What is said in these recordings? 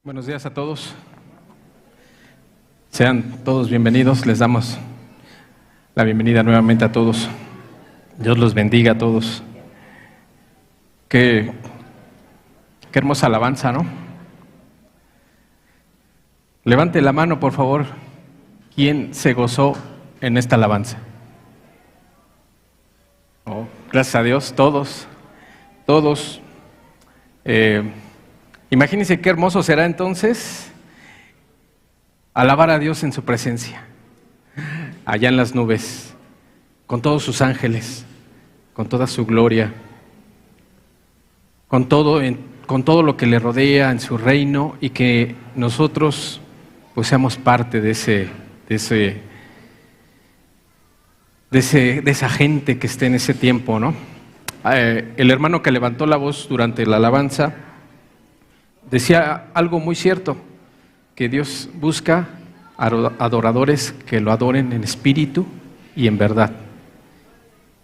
Buenos días a todos. Sean todos bienvenidos. Les damos la bienvenida nuevamente a todos. Dios los bendiga a todos. Qué hermosa alabanza, ¿no? Levante la mano, por favor. ¿Quién se gozó en esta alabanza? Oh, gracias a Dios, todos. Imagínense qué hermoso será entonces alabar a Dios en su presencia, allá en las nubes, con todos sus ángeles, con toda su gloria, con todo lo que le rodea en su reino, y que nosotros pues seamos parte de esa gente que esté en ese tiempo, ¿no? El hermano que levantó la voz durante la alabanza decía algo muy cierto, que Dios busca adoradores que lo adoren en espíritu y en verdad.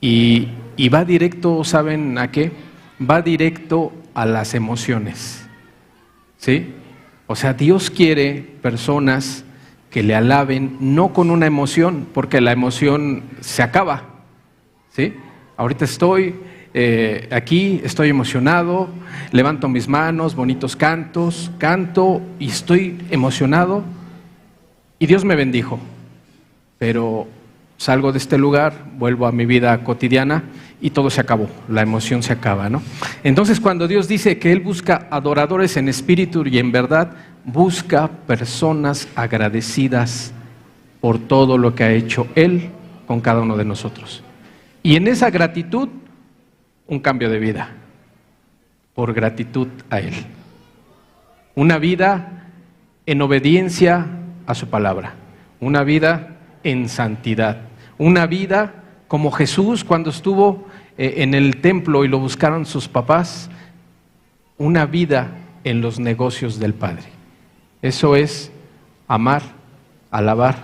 Y va directo, ¿saben a qué? Va directo a las emociones, ¿sí? O sea, Dios quiere personas que le alaben no con una emoción, porque la emoción se acaba, ¿sí? Ahorita estoy aquí, estoy emocionado, levanto mis manos, bonitos cantos, canto y estoy emocionado y Dios me bendijo, pero salgo de este lugar, vuelvo a mi vida cotidiana y todo se acabó, la emoción se acaba, ¿no? Entonces, cuando Dios dice que Él busca adoradores en espíritu y en verdad, busca personas agradecidas por todo lo que ha hecho Él con cada uno de nosotros. Y en esa gratitud, un cambio de vida, por gratitud a Él. Una vida en obediencia a su palabra, una vida en santidad, una vida como Jesús cuando estuvo en el templo y lo buscaron sus papás, una vida en los negocios del Padre. Eso es amar, alabar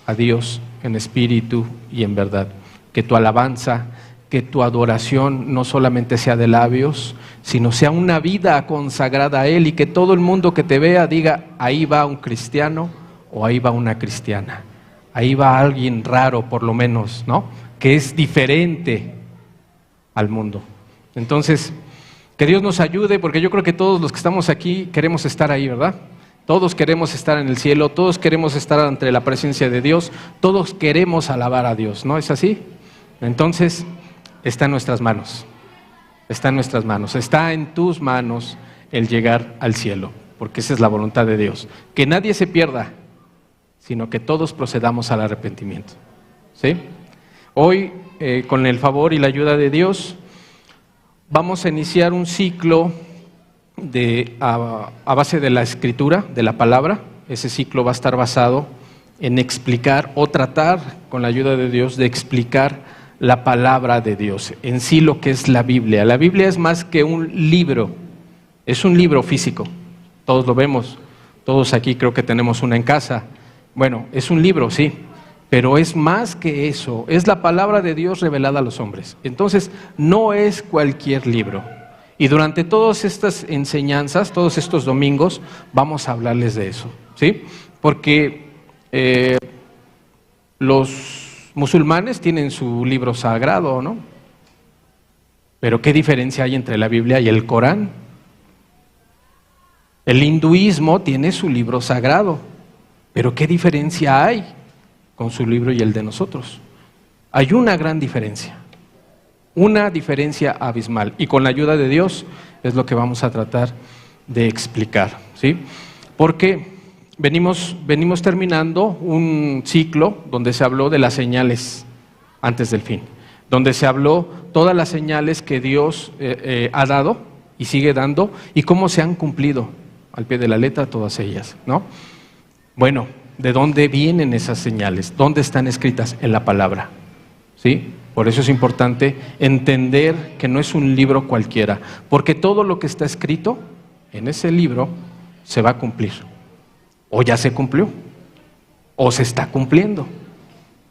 a Dios en espíritu y en verdad. Que tu alabanza, que tu adoración no solamente sea de labios, sino sea una vida consagrada a Él, y que todo el mundo que te vea diga: ahí va un cristiano o ahí va una cristiana, ahí va alguien raro por lo menos, ¿no? Que es diferente al mundo. Entonces, que Dios nos ayude, porque yo creo que todos los que estamos aquí queremos estar ahí, ¿verdad? Todos queremos estar en el cielo, todos queremos estar ante la presencia de Dios, todos queremos alabar a Dios, ¿no es así? Entonces, está en nuestras manos, está en tus manos el llegar al cielo, porque esa es la voluntad de Dios, que nadie se pierda, sino que todos procedamos al arrepentimiento, ¿sí? Hoy, con el favor y la ayuda de Dios, vamos a iniciar un ciclo a base de la escritura, de la palabra. Ese ciclo va a estar basado en explicar o tratar, con la ayuda de Dios, de explicar la palabra de Dios, en sí lo que es la Biblia. La Biblia es más que un libro, es un libro físico, todos lo vemos, todos aquí creo que tenemos una en casa. Bueno, es un libro, sí, pero es más que eso, es la palabra de Dios revelada a los hombres. Entonces, no es cualquier libro. Y durante todas estas enseñanzas, todos estos domingos, vamos a hablarles de eso, ¿sí? Porque los musulmanes tienen su libro sagrado, ¿no? Pero ¿qué diferencia hay entre la Biblia y el Corán? El hinduismo tiene su libro sagrado, pero ¿qué diferencia hay con su libro y el de nosotros? Hay una gran diferencia, una diferencia abismal, y con la ayuda de Dios es lo que vamos a tratar de explicar, ¿sí? Porque venimos terminando un ciclo donde se habló de las señales antes del fin, donde se habló todas las señales que Dios ha dado y sigue dando, y cómo se han cumplido al pie de la letra todas ellas, ¿no? Bueno, ¿de dónde vienen esas señales? ¿Dónde están escritas? En la palabra, ¿sí? Por eso es importante entender que no es un libro cualquiera, porque todo lo que está escrito en ese libro se va a cumplir. O ya se cumplió, o se está cumpliendo,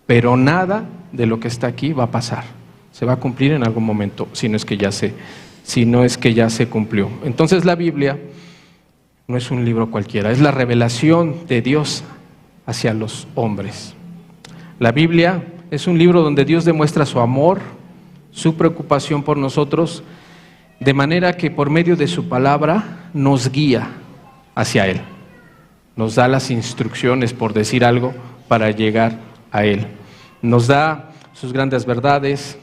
pero nada de lo que está aquí va a pasar, se va a cumplir en algún momento, si no es que ya se cumplió. Entonces la Biblia no es un libro cualquiera, es la revelación de Dios hacia los hombres. La Biblia es un libro donde Dios demuestra su amor, su preocupación por nosotros, de manera que por medio de su palabra nos guía hacia Él. Nos da las instrucciones, por decir algo, para llegar a Él. Nos da sus grandes verdades,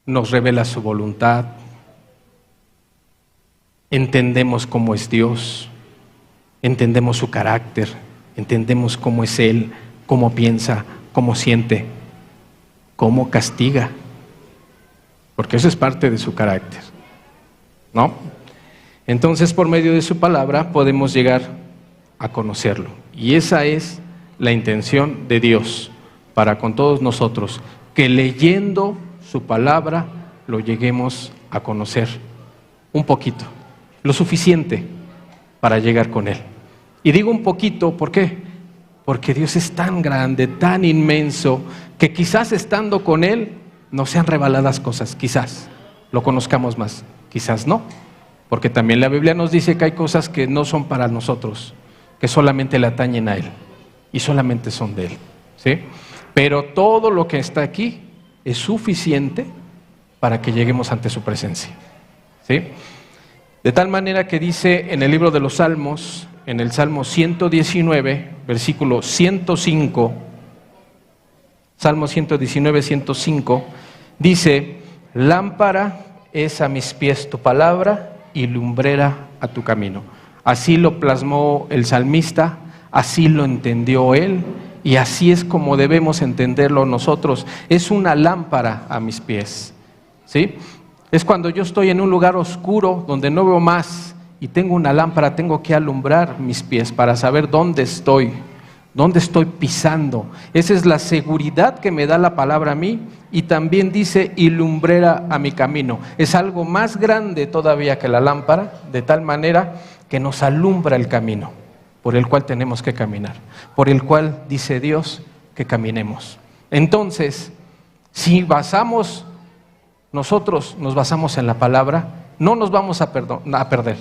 nos revela su voluntad, entendemos cómo es Dios, entendemos su carácter, entendemos cómo es Él, cómo piensa, cómo siente, cómo castiga, porque eso es parte de su carácter, ¿no? Entonces, por medio de su palabra podemos llegar a conocerlo, y esa es la intención de Dios para con todos nosotros, que leyendo su palabra lo lleguemos a conocer un poquito, lo suficiente para llegar con Él. Y digo un poquito, ¿por qué? Porque Dios es tan grande, tan inmenso, que quizás estando con Él nos sean reveladas cosas, quizás lo conozcamos más, quizás no, porque también la Biblia nos dice que hay cosas que no son para nosotros, que solamente le atañen a Él y solamente son de Él, ¿sí? Pero todo lo que está aquí es suficiente para que lleguemos ante su presencia, ¿sí? De tal manera que dice en el libro de los Salmos, en el Salmo 119, versículo 105, Salmo 119, 105, dice: lámpara es a mis pies tu palabra y lumbrera a tu camino. Así lo plasmó el salmista, así lo entendió él, y así es como debemos entenderlo nosotros. Es una lámpara a mis pies, ¿sí? Es cuando yo estoy en un lugar oscuro donde no veo más y tengo una lámpara, tengo que alumbrar mis pies para saber dónde estoy pisando. Esa es la seguridad que me da la palabra a mí. Y también dice: y lumbrera a mi camino. Es algo más grande todavía que la lámpara, de tal manera que nos alumbra el camino por el cual tenemos que caminar, por el cual dice Dios que caminemos. Entonces, si nosotros nos basamos en la palabra, no nos vamos a perder.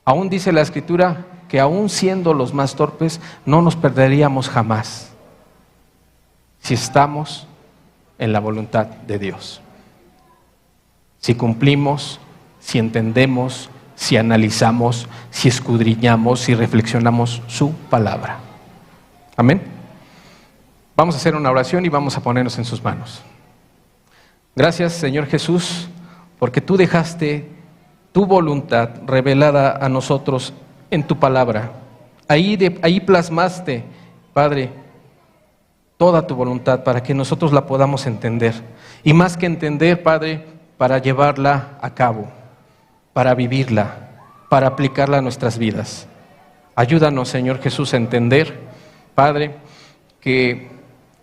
Aún dice la Escritura que aún siendo los más torpes, no nos perderíamos jamás si estamos en la voluntad de Dios. Si cumplimos, si entendemos, si analizamos, si escudriñamos, si reflexionamos su palabra. Amén. Vamos a hacer una oración y vamos a ponernos en sus manos. Gracias, Señor Jesús, porque tú dejaste tu voluntad revelada a nosotros en tu palabra. Ahí plasmaste, Padre, toda tu voluntad para que nosotros la podamos entender. Y más que entender, Padre, para llevarla a cabo, para vivirla, para aplicarla a nuestras vidas. Ayúdanos, Señor Jesús, a entender, Padre, que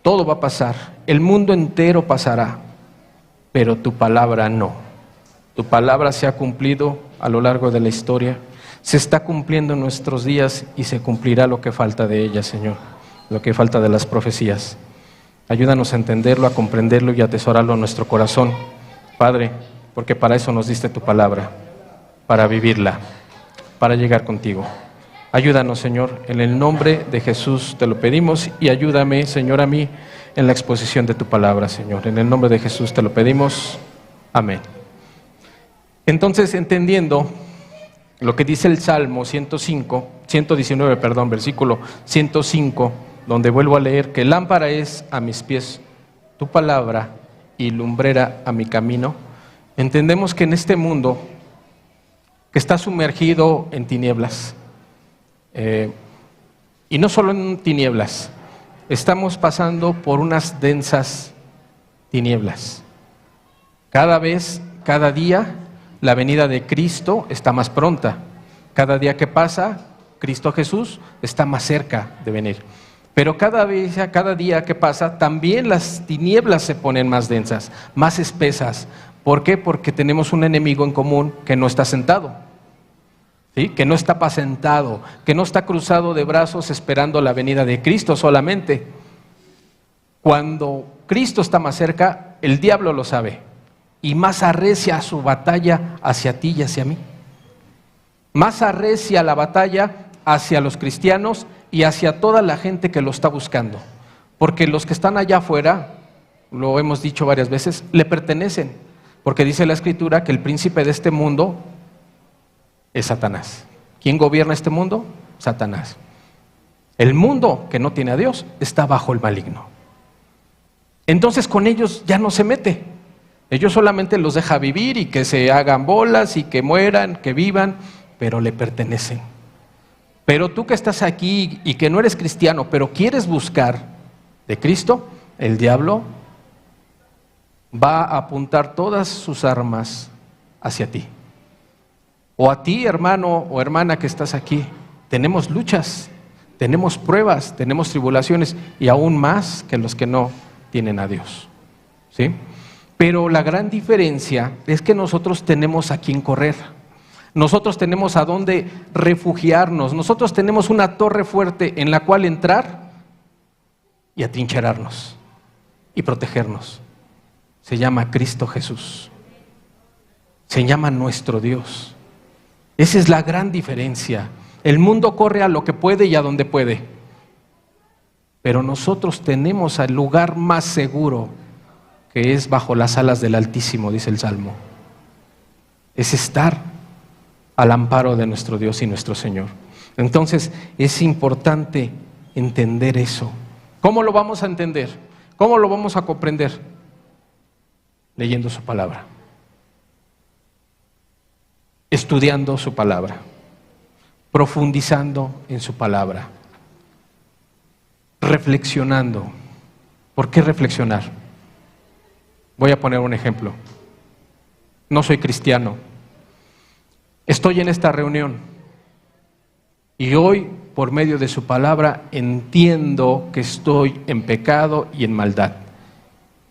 todo va a pasar, el mundo entero pasará, pero tu palabra no. Tu palabra se ha cumplido a lo largo de la historia, se está cumpliendo en nuestros días y se cumplirá lo que falta de ella, Señor, lo que falta de las profecías. Ayúdanos a entenderlo, a comprenderlo y a atesorarlo en nuestro corazón, Padre, porque para eso nos diste tu palabra, para vivirla, para llegar contigo. Ayúdanos, Señor, en el nombre de Jesús te lo pedimos, y ayúdame, Señor, a mí en la exposición de tu palabra, Señor. En el nombre de Jesús te lo pedimos. Amén. Entonces, entendiendo lo que dice el Salmo 119, versículo 105, donde vuelvo a leer que lámpara es a mis pies tu palabra y lumbrera a mi camino, entendemos que en este mundo que está sumergido en tinieblas, y no solo en tinieblas, estamos pasando por unas densas tinieblas. Cada día, la venida de Cristo está más pronta. Cada día que pasa, Cristo Jesús está más cerca de venir. Pero cada día que pasa, también las tinieblas se ponen más densas, más espesas. ¿Por qué? Porque tenemos un enemigo en común que no está sentado, ¿sí? Que no está apacentado, que no está cruzado de brazos esperando la venida de Cristo solamente. Cuando Cristo está más cerca, el diablo lo sabe, y más arrecia su batalla hacia ti y hacia mí. Más arrecia la batalla hacia los cristianos y hacia toda la gente que lo está buscando. Porque los que están allá afuera, lo hemos dicho varias veces, le pertenecen. Porque dice la Escritura que el príncipe de este mundo es Satanás. ¿Quién gobierna este mundo? Satanás. El mundo que no tiene a Dios está bajo el maligno. Entonces con ellos ya no se mete. Ellos solamente los deja vivir y que se hagan bolas y que mueran, que vivan, pero le pertenecen. Pero tú que estás aquí y que no eres cristiano, pero quieres buscar de Cristo, el diablo va a apuntar todas sus armas hacia ti. O a ti, hermano o hermana que estás aquí. Tenemos luchas, tenemos pruebas, tenemos tribulaciones y aún más que los que no tienen a Dios. ¿Sí? Pero la gran diferencia es que nosotros tenemos a quien correr. Nosotros tenemos a dónde refugiarnos. Nosotros tenemos una torre fuerte en la cual entrar y atrincherarnos y protegernos. Se llama Cristo Jesús. Se llama nuestro Dios. Esa es la gran diferencia. El mundo corre a lo que puede y a donde puede. Pero nosotros tenemos el lugar más seguro, que es bajo las alas del Altísimo, dice el Salmo. Es estar al amparo de nuestro Dios y nuestro Señor. Entonces es importante entender eso. ¿Cómo lo vamos a entender? ¿Cómo lo vamos a comprender? Leyendo su palabra, estudiando su palabra, profundizando en su palabra, reflexionando. ¿Por qué reflexionar? Voy a poner un ejemplo. No soy cristiano. Estoy en esta reunión y hoy, por medio de su palabra, entiendo que estoy en pecado y en maldad.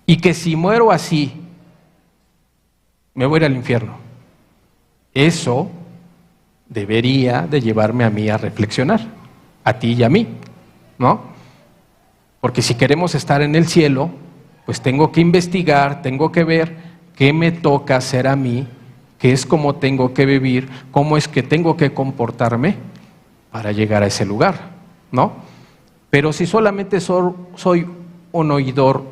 Y que si muero así, me voy a ir al infierno. Eso debería de llevarme a mí a reflexionar, a ti y a mí, ¿no? Porque si queremos estar en el cielo, pues tengo que investigar, tengo que ver qué me toca hacer a mí, qué es cómo tengo que vivir, cómo es que tengo que comportarme para llegar a ese lugar, ¿no? Pero si solamente soy un oidor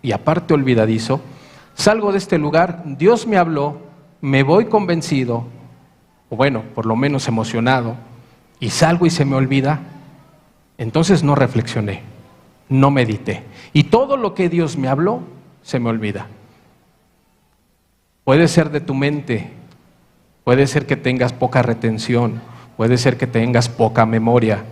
y aparte olvidadizo, salgo de este lugar, Dios me habló, me voy convencido, o bueno, por lo menos emocionado, y salgo y se me olvida, entonces no reflexioné, no medité. Y todo lo que Dios me habló, se me olvida. Puede ser de tu mente, puede ser que tengas poca retención, puede ser que tengas poca memoria,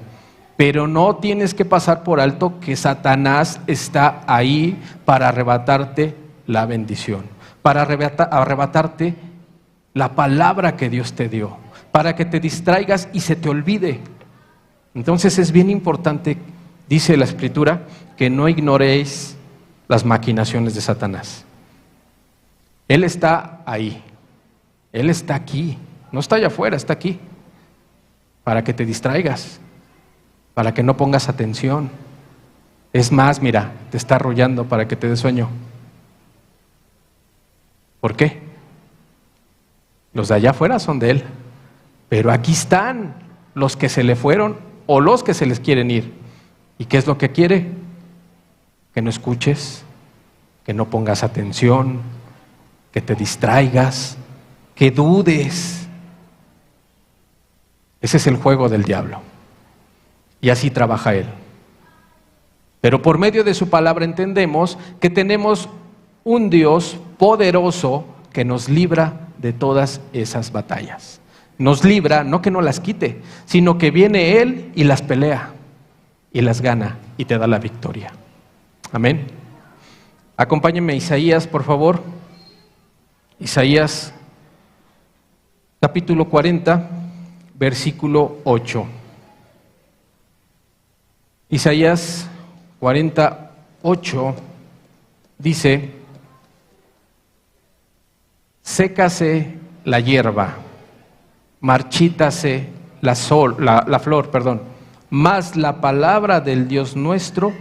pero no tienes que pasar por alto que Satanás está ahí para arrebatarte la bendición, para arrebatarte la palabra que Dios te dio, para que te distraigas y se te olvide. Entonces es bien importante, dice la Escritura, que no ignoréis las maquinaciones de Satanás. Él está ahí, Él está aquí, no está allá afuera, está aquí, para que te distraigas, para que no pongas atención. Es más, mira, te está arrullando para que te dé sueño. ¿Por qué? Los de allá afuera son de Él, pero aquí están los que se le fueron o los que se les quieren ir. ¿Y qué es lo que quiere? Que no escuches, que no pongas atención, que te distraigas, que dudes. Ese es el juego del diablo. Y así trabaja él. Pero por medio de su palabra entendemos que tenemos un Dios poderoso que nos libra de todas esas batallas. Nos libra, no que no las quite, sino que viene Él y las pelea, y las gana, y te da la victoria. Amén. Acompáñenme a Isaías, por favor. Isaías, capítulo 40, versículo 8. Isaías 48 dice: sécase la hierba, marchítase la flor, mas la palabra del Dios nuestro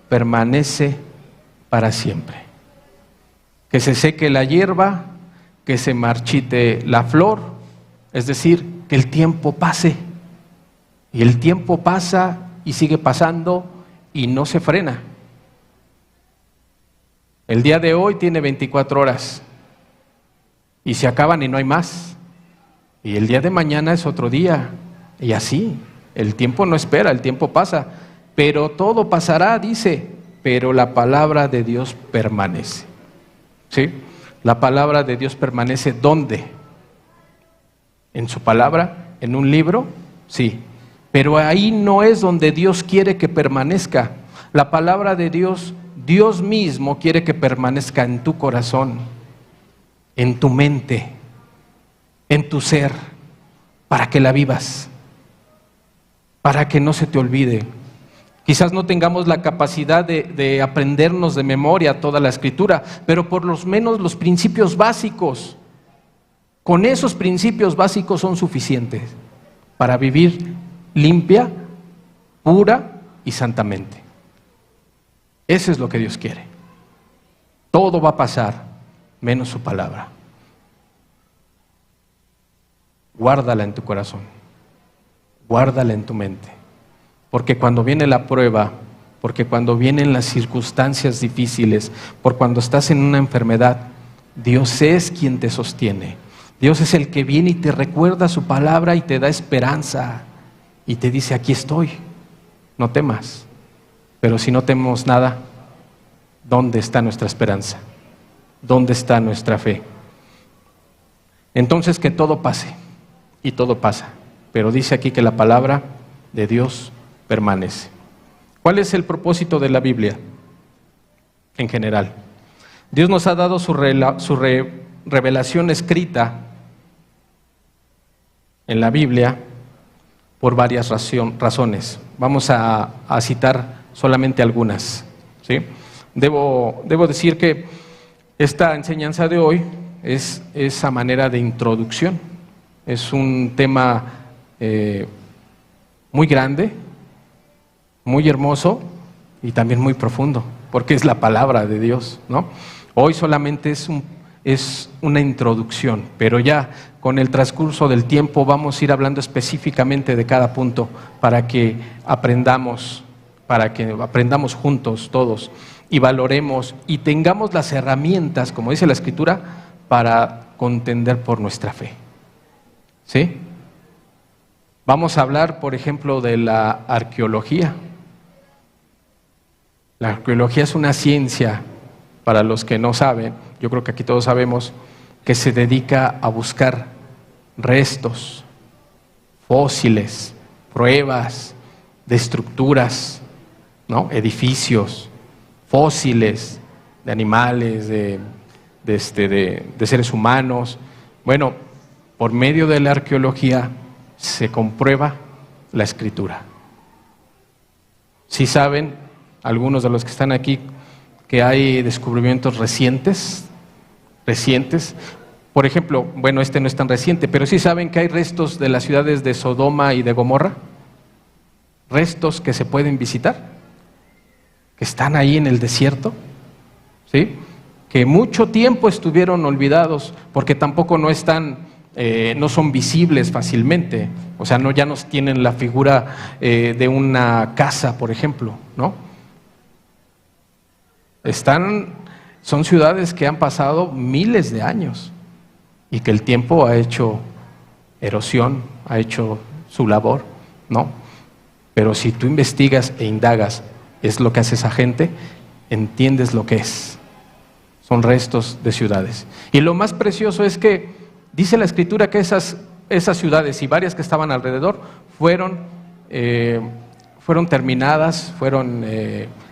permanece para siempre. Que se seque la hierba, que se marchite la flor, es decir, que el tiempo pase. Y el tiempo pasa y sigue pasando y no se frena. El día de hoy tiene 24 horas y se acaban y no hay más. Y el día de mañana es otro día. Y así, el tiempo no espera, el tiempo pasa. Pero todo pasará, dice, pero la palabra de Dios permanece. ¿Sí? La palabra de Dios permanece, ¿dónde? ¿En su palabra? ¿En un libro? Sí. Pero ahí no es donde Dios quiere que permanezca. La palabra de Dios, Dios mismo quiere que permanezca en tu corazón, en tu mente, en tu ser, para que la vivas, para que no se te olvide. Quizás no tengamos la capacidad de aprendernos de memoria toda la Escritura, pero por lo menos los principios básicos, con esos principios básicos son suficientes para vivir limpia, pura y santamente. Eso es lo que Dios quiere. Todo va a pasar, menos su palabra. Guárdala en tu corazón, guárdala en tu mente, porque cuando viene la prueba, porque cuando vienen las circunstancias difíciles, por cuando estás en una enfermedad, Dios es quien te sostiene. Dios es el que viene y te recuerda su palabra y te da esperanza y te dice: aquí estoy, no temas. Pero si no tememos nada, ¿dónde está nuestra esperanza? ¿Dónde está nuestra fe? Entonces, que todo pase, y todo pasa, pero dice aquí que la palabra de Dios permanece. ¿Cuál es el propósito de la Biblia en general? Dios nos ha dado su revelación escrita en la Biblia por varias razones. Vamos a citar solamente algunas, ¿sí? Debo decir que esta enseñanza de hoy es a manera de introducción. Es un tema muy grande, muy hermoso y también muy profundo, porque es la palabra de Dios, ¿no? Hoy solamente es una introducción, pero ya con el transcurso del tiempo vamos a ir hablando específicamente de cada punto para que aprendamos juntos todos y valoremos y tengamos las herramientas, como dice la Escritura, para contender por nuestra fe. ¿Sí? Vamos a hablar, por ejemplo, de la arqueología. La arqueología es una ciencia, para los que no saben, yo creo que aquí todos sabemos, que se dedica a buscar restos, fósiles, pruebas de estructuras, ¿no? Edificios, fósiles de animales, de seres humanos. Bueno, por medio de la arqueología se comprueba la Escritura. Si saben, algunos de los que están aquí, que hay descubrimientos recientes. Por ejemplo, bueno, este no es tan reciente, pero sí saben que hay restos de las ciudades de Sodoma y de Gomorra, restos que se pueden visitar, que están ahí en el desierto, ¿sí? Que mucho tiempo estuvieron olvidados, porque tampoco no son visibles fácilmente. O sea, ya no tienen la figura de una casa, por ejemplo, ¿no? Son ciudades que han pasado miles de años y que el tiempo ha hecho erosión, ha hecho su labor, ¿no? Pero si tú investigas e indagas, es lo que hace esa gente, entiendes lo que es. Son restos de ciudades. Y lo más precioso es que dice la Escritura que esas ciudades y varias que estaban alrededor fueron terminadas, fueron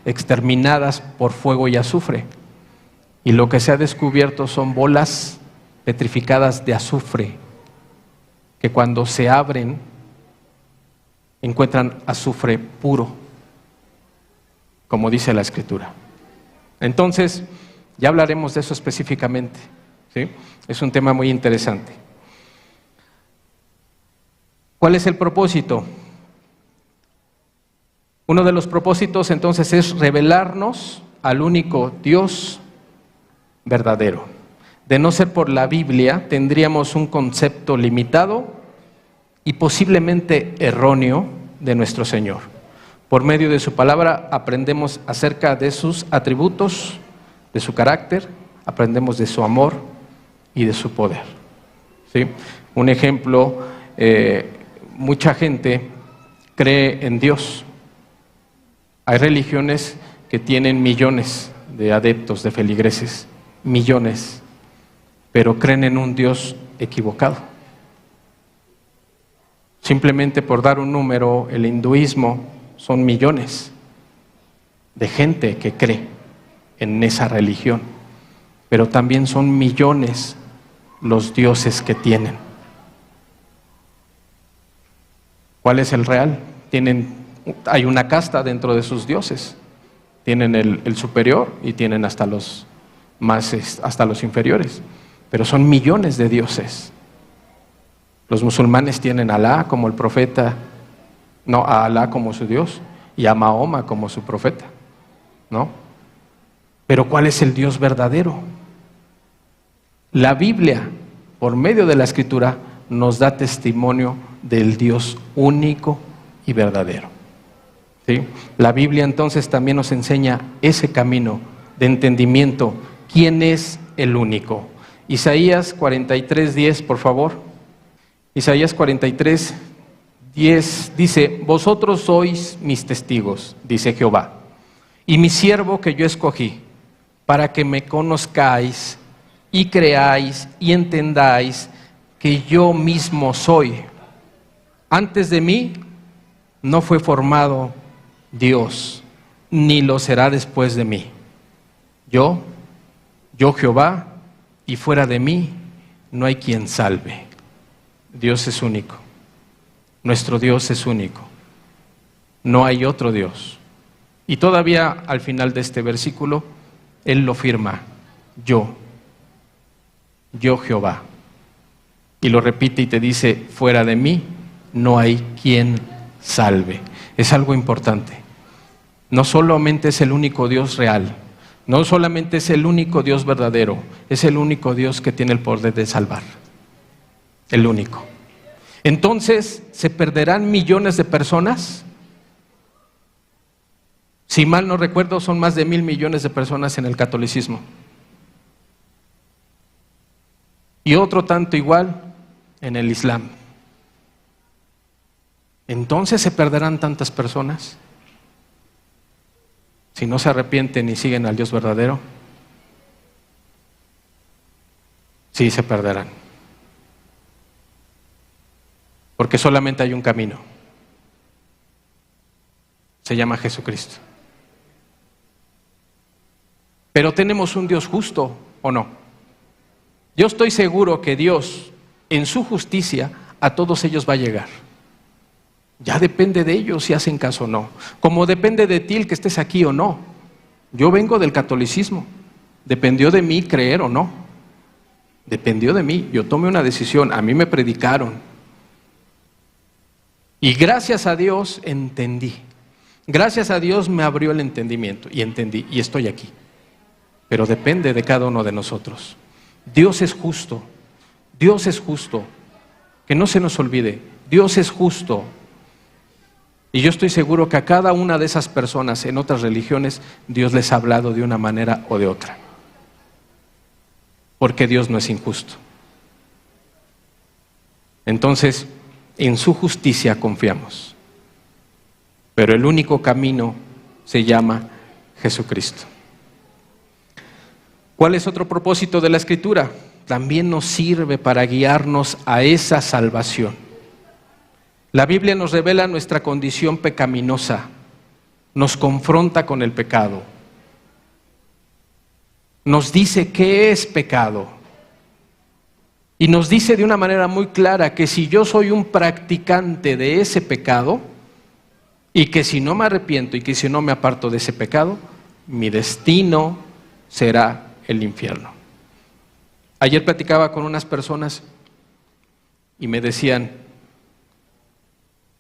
exterminadas por fuego y azufre. Y lo que se ha descubierto son bolas petrificadas de azufre, que cuando se abren encuentran azufre puro, como dice la Escritura. Entonces, ya hablaremos de eso específicamente, ¿sí? Es un tema muy interesante. ¿Cuál es el propósito? Uno de los propósitos entonces es revelarnos al único Dios verdadero. De no ser por la Biblia, tendríamos un concepto limitado y posiblemente erróneo de nuestro Señor. Por medio de su palabra aprendemos acerca de sus atributos, de su carácter, aprendemos de su amor y de su poder. ¿Sí? Un ejemplo, mucha gente cree en Dios. Hay religiones que tienen millones de adeptos, de feligreses, millones, pero creen en un Dios equivocado. Simplemente por dar un número, el hinduismo son millones de gente que cree en esa religión, pero también son millones los dioses que tienen. ¿Cuál es el real? Hay una casta dentro de sus dioses. Tienen el superior y tienen hasta los inferiores, pero son millones de dioses. Los musulmanes tienen a Alá como el profeta, no, a Alá como su Dios y a Mahoma como su profeta, ¿no? Pero ¿cuál es el Dios verdadero? La Biblia, por medio de la Escritura, nos da testimonio del Dios único y verdadero. ¿Sí? La Biblia entonces también nos enseña ese camino de entendimiento. ¿Quién es el único? Isaías 43:10, por favor. Isaías 43:10 dice: vosotros sois mis testigos, dice Jehová, y mi siervo que yo escogí, para que me conozcáis y creáis y entendáis que yo mismo soy. Antes de mí no fue formado Dios, ni lo será después de mí. Yo Jehová, y fuera de mí no hay quien salve. Dios es único. Nuestro Dios es único. No hay otro Dios. Y todavía al final de este versículo, Él lo firma: yo Jehová. Y lo repite y te dice: fuera de mí no hay quien salve. Es algo importante. No solamente es el único Dios real, no solamente es el único Dios verdadero, es el único Dios que tiene el poder de salvar. El único. Entonces, ¿se perderán millones de personas? Si mal no recuerdo, son más de 1,000 millones de personas en el catolicismo. Y otro tanto igual en el Islam. ¿Entonces se perderán tantas personas si no se arrepienten y siguen al Dios verdadero? Sí, se perderán. Porque solamente hay un camino. Se llama Jesucristo. Pero tenemos un Dios justo, ¿o no? Yo estoy seguro que Dios, en su justicia, a todos ellos va a llegar. Ya depende de ellos si hacen caso o no. Como depende de ti el que estés aquí o no. Yo vengo del catolicismo. Dependió de mí creer o no. Dependió de mí. Yo tomé una decisión. A mí me predicaron. Y gracias a Dios entendí. Gracias a Dios me abrió el entendimiento. Y entendí. Y estoy aquí. Pero depende de cada uno de nosotros. Dios es justo. Dios es justo. Que no se nos olvide. Dios es justo. Y yo estoy seguro que a cada una de esas personas en otras religiones, Dios les ha hablado de una manera o de otra. Porque Dios no es injusto. Entonces, en su justicia confiamos. Pero el único camino se llama Jesucristo. ¿Cuál es otro propósito de la Escritura? También nos sirve para guiarnos a esa salvación. La Biblia nos revela nuestra condición pecaminosa, nos confronta con el pecado, nos dice qué es pecado y nos dice de una manera muy clara que si yo soy un practicante de ese pecado y que si no me arrepiento y que si no me aparto de ese pecado, mi destino será el infierno. Ayer platicaba con unas personas y me decían: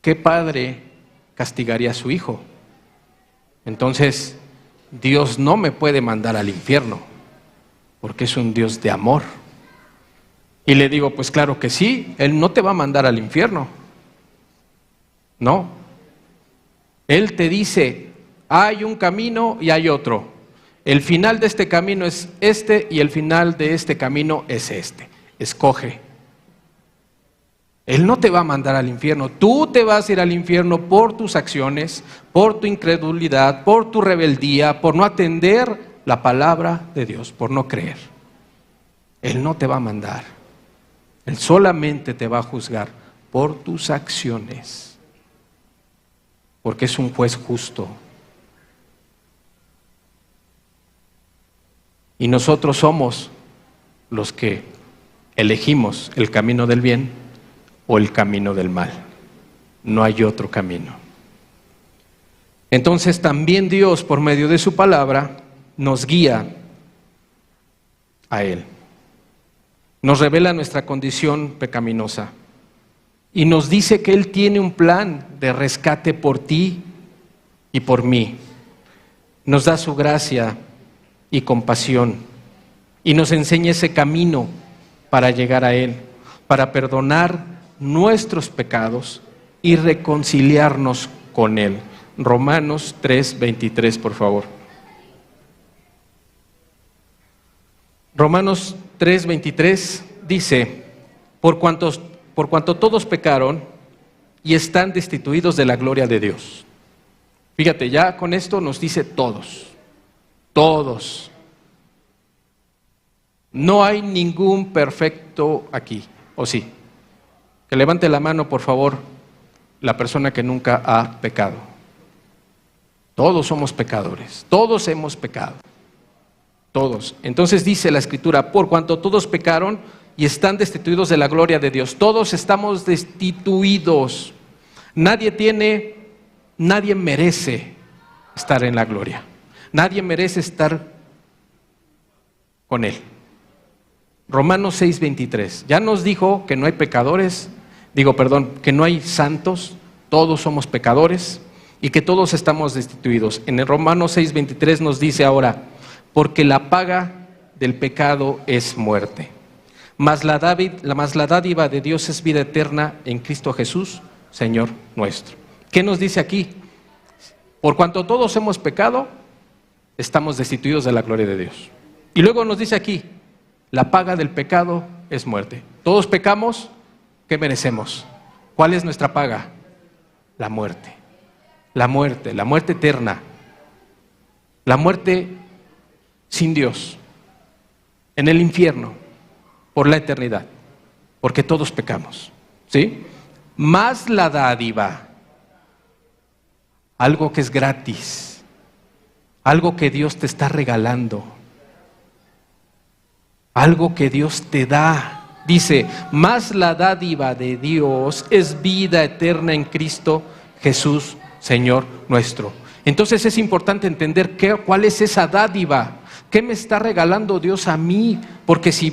¿qué padre castigaría a su hijo? Entonces, Dios no me puede mandar al infierno, porque es un Dios de amor. Y le digo, pues claro que sí, Él no te va a mandar al infierno, No. Él te dice, hay un camino y hay otro. El final de este camino es este y el final de este camino es este. Escoge. Él no te va a mandar al infierno. Tú te vas a ir al infierno por tus acciones, por tu incredulidad, por tu rebeldía, por no atender la palabra de Dios, por no creer. Él no te va a mandar. Él solamente te va a juzgar por tus acciones, porque es un juez justo. Y nosotros somos los que elegimos el camino del bien o el camino del mal. No hay otro camino. Entonces también Dios, por medio de su palabra, nos guía a Él. Nos revela nuestra condición pecaminosa y nos dice que Él tiene un plan de rescate por ti y por mí. Nos da su gracia y compasión y nos enseña ese camino para llegar a Él, para perdonar nuestros pecados y reconciliarnos con Él. Romanos 3:23, por favor. Romanos 3:23 dice, por cuanto todos pecaron y están destituidos de la gloria de Dios. Fíjate, ya con esto nos dice todos. Todos. No hay ningún perfecto aquí, ¿o sí? Que levante la mano, por favor, la persona que nunca ha pecado. Todos somos pecadores, todos hemos pecado. Todos. Entonces dice la Escritura, por cuanto todos pecaron y están destituidos de la gloria de Dios. Todos estamos destituidos. Nadie merece estar en la gloria. Nadie merece estar con Él. Romanos 6:23. Ya nos dijo que no hay pecadores, que no hay santos, todos somos pecadores y que todos estamos destituidos. En el Romanos 6:23 nos dice ahora, porque la paga del pecado es muerte, mas la dádiva de Dios es vida eterna en Cristo Jesús, Señor nuestro. ¿Qué nos dice aquí? Por cuanto todos hemos pecado, estamos destituidos de la gloria de Dios. Y luego nos dice aquí, la paga del pecado es muerte. Todos pecamos, ¿qué merecemos? ¿Cuál es nuestra paga? La muerte. La muerte eterna. La muerte sin Dios, en el infierno, por la eternidad, porque todos pecamos, ¿sí? Más la dádiva, algo que es gratis, algo que Dios te está regalando, algo que Dios te da. Dice, más la dádiva de Dios es vida eterna en Cristo Jesús, Señor nuestro. Entonces es importante entender cuál es esa dádiva. ¿Qué me está regalando Dios a mí? Porque si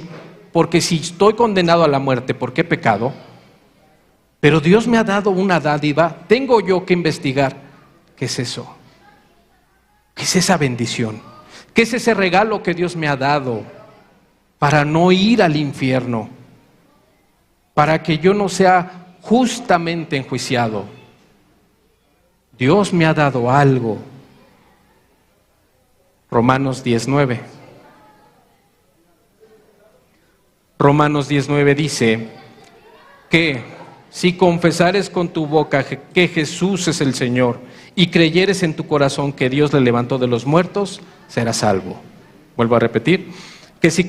estoy condenado a la muerte, porque he pecado, pero Dios me ha dado una dádiva, tengo yo que investigar qué es eso, qué es esa bendición, qué es ese regalo que Dios me ha dado para no ir al infierno, para que yo no sea justamente enjuiciado. Dios me ha dado algo. Romanos 10:9. Romanos 10:9 dice que si confesares con tu boca que Jesús es el Señor y creyeres en tu corazón que Dios le levantó de los muertos, serás salvo. Vuelvo a repetir, que si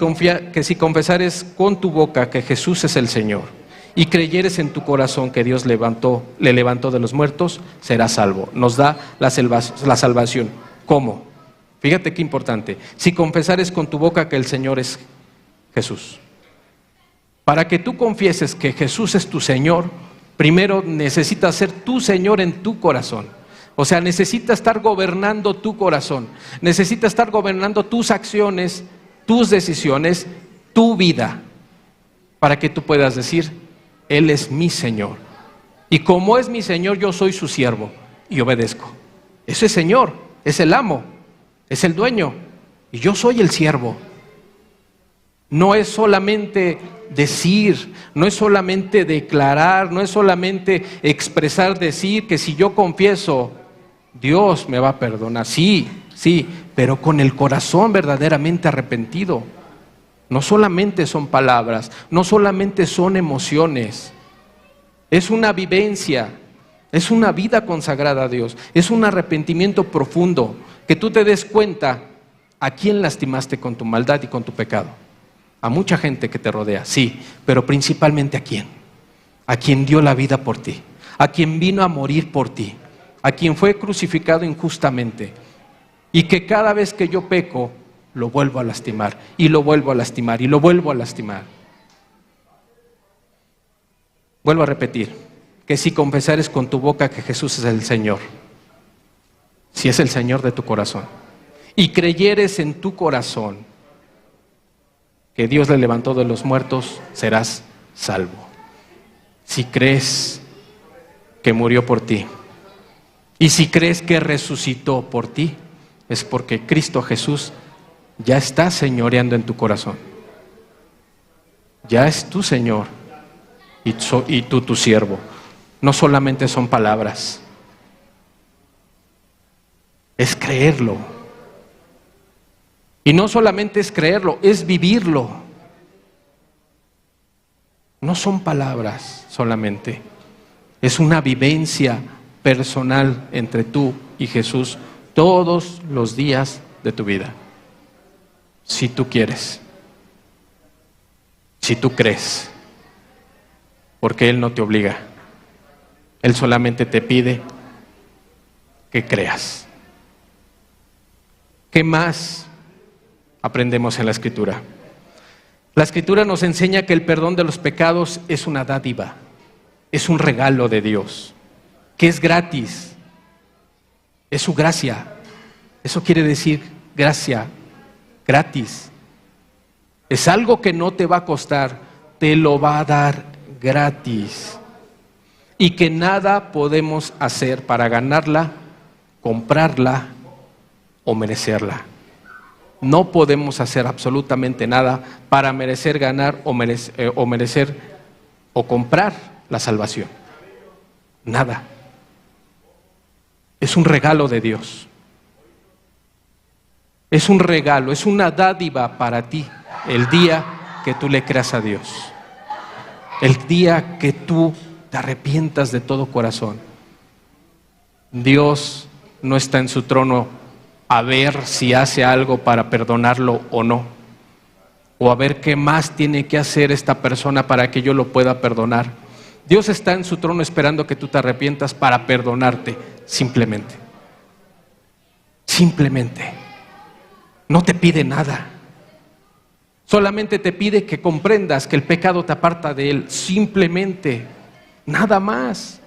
confesares con tu boca que Jesús es el Señor y creyeres en tu corazón que Dios le levantó de los muertos, serás salvo. Nos da la salvación. ¿Cómo? Fíjate qué importante. Si confesares con tu boca que el Señor es Jesús. Para que tú confieses que Jesús es tu Señor, primero necesitas ser tu Señor en tu corazón. O sea, necesitas estar gobernando tu corazón. Necesitas estar gobernando tus acciones, tus decisiones, tu vida. Para que tú puedas decir, Él es mi Señor. Y como es mi Señor, yo soy su siervo y obedezco. Ese es Señor, es el amo. Es el dueño y yo soy el siervo. No es solamente decir, no es solamente declarar, no es solamente expresar, decir que si yo confieso, Dios me va a perdonar. Sí, sí, pero con el corazón verdaderamente arrepentido. No solamente son palabras, no solamente son emociones, es una vivencia, es una vida consagrada a Dios, es un arrepentimiento profundo, que tú te des cuenta a quién lastimaste con tu maldad y con tu pecado. A mucha gente que te rodea, sí, pero principalmente a quien dio la vida por ti, a quien vino a morir por ti, a quien fue crucificado injustamente, y que cada vez que yo peco, lo vuelvo a lastimar, y lo vuelvo a lastimar, y lo vuelvo a lastimar. Vuelvo a repetir, que si confesares con tu boca que Jesús es el Señor, si es el Señor de tu corazón, y creyeres en tu corazón que Dios le levantó de los muertos, serás salvo. Si crees que murió por ti, y si crees que resucitó por ti, es porque Cristo Jesús ya está señoreando en tu corazón. Ya es tu Señor y tú tu siervo. No solamente son palabras, es creerlo. Y no solamente es creerlo, es vivirlo. No son palabras solamente, es una vivencia personal entre tú y Jesús todos los días de tu vida. Si tú quieres, si tú crees, porque Él no te obliga, Él solamente te pide que creas. ¿Qué más aprendemos en la Escritura? La Escritura nos enseña que el perdón de los pecados es una dádiva, es un regalo de Dios, que es gratis, es su gracia. Eso quiere decir gracia, gratis. Es algo que no te va a costar, te lo va a dar gratis. Y que nada podemos hacer para ganarla, comprarla o merecerla. No podemos hacer absolutamente nada para merecer ganar o merecer o comprar la salvación. Nada. Es un regalo de Dios. Es un regalo, es una dádiva para ti el día que tú le creas a Dios. El día que tú te arrepientas de todo corazón. Dios no está en su trono a ver si hace algo para perdonarlo o no, o a ver qué más tiene que hacer esta persona para que yo lo pueda perdonar. Dios está en su trono esperando que tú te arrepientas para perdonarte, simplemente. Simplemente. No te pide nada. Solamente te pide que comprendas que el pecado te aparta de Él, simplemente, nada más.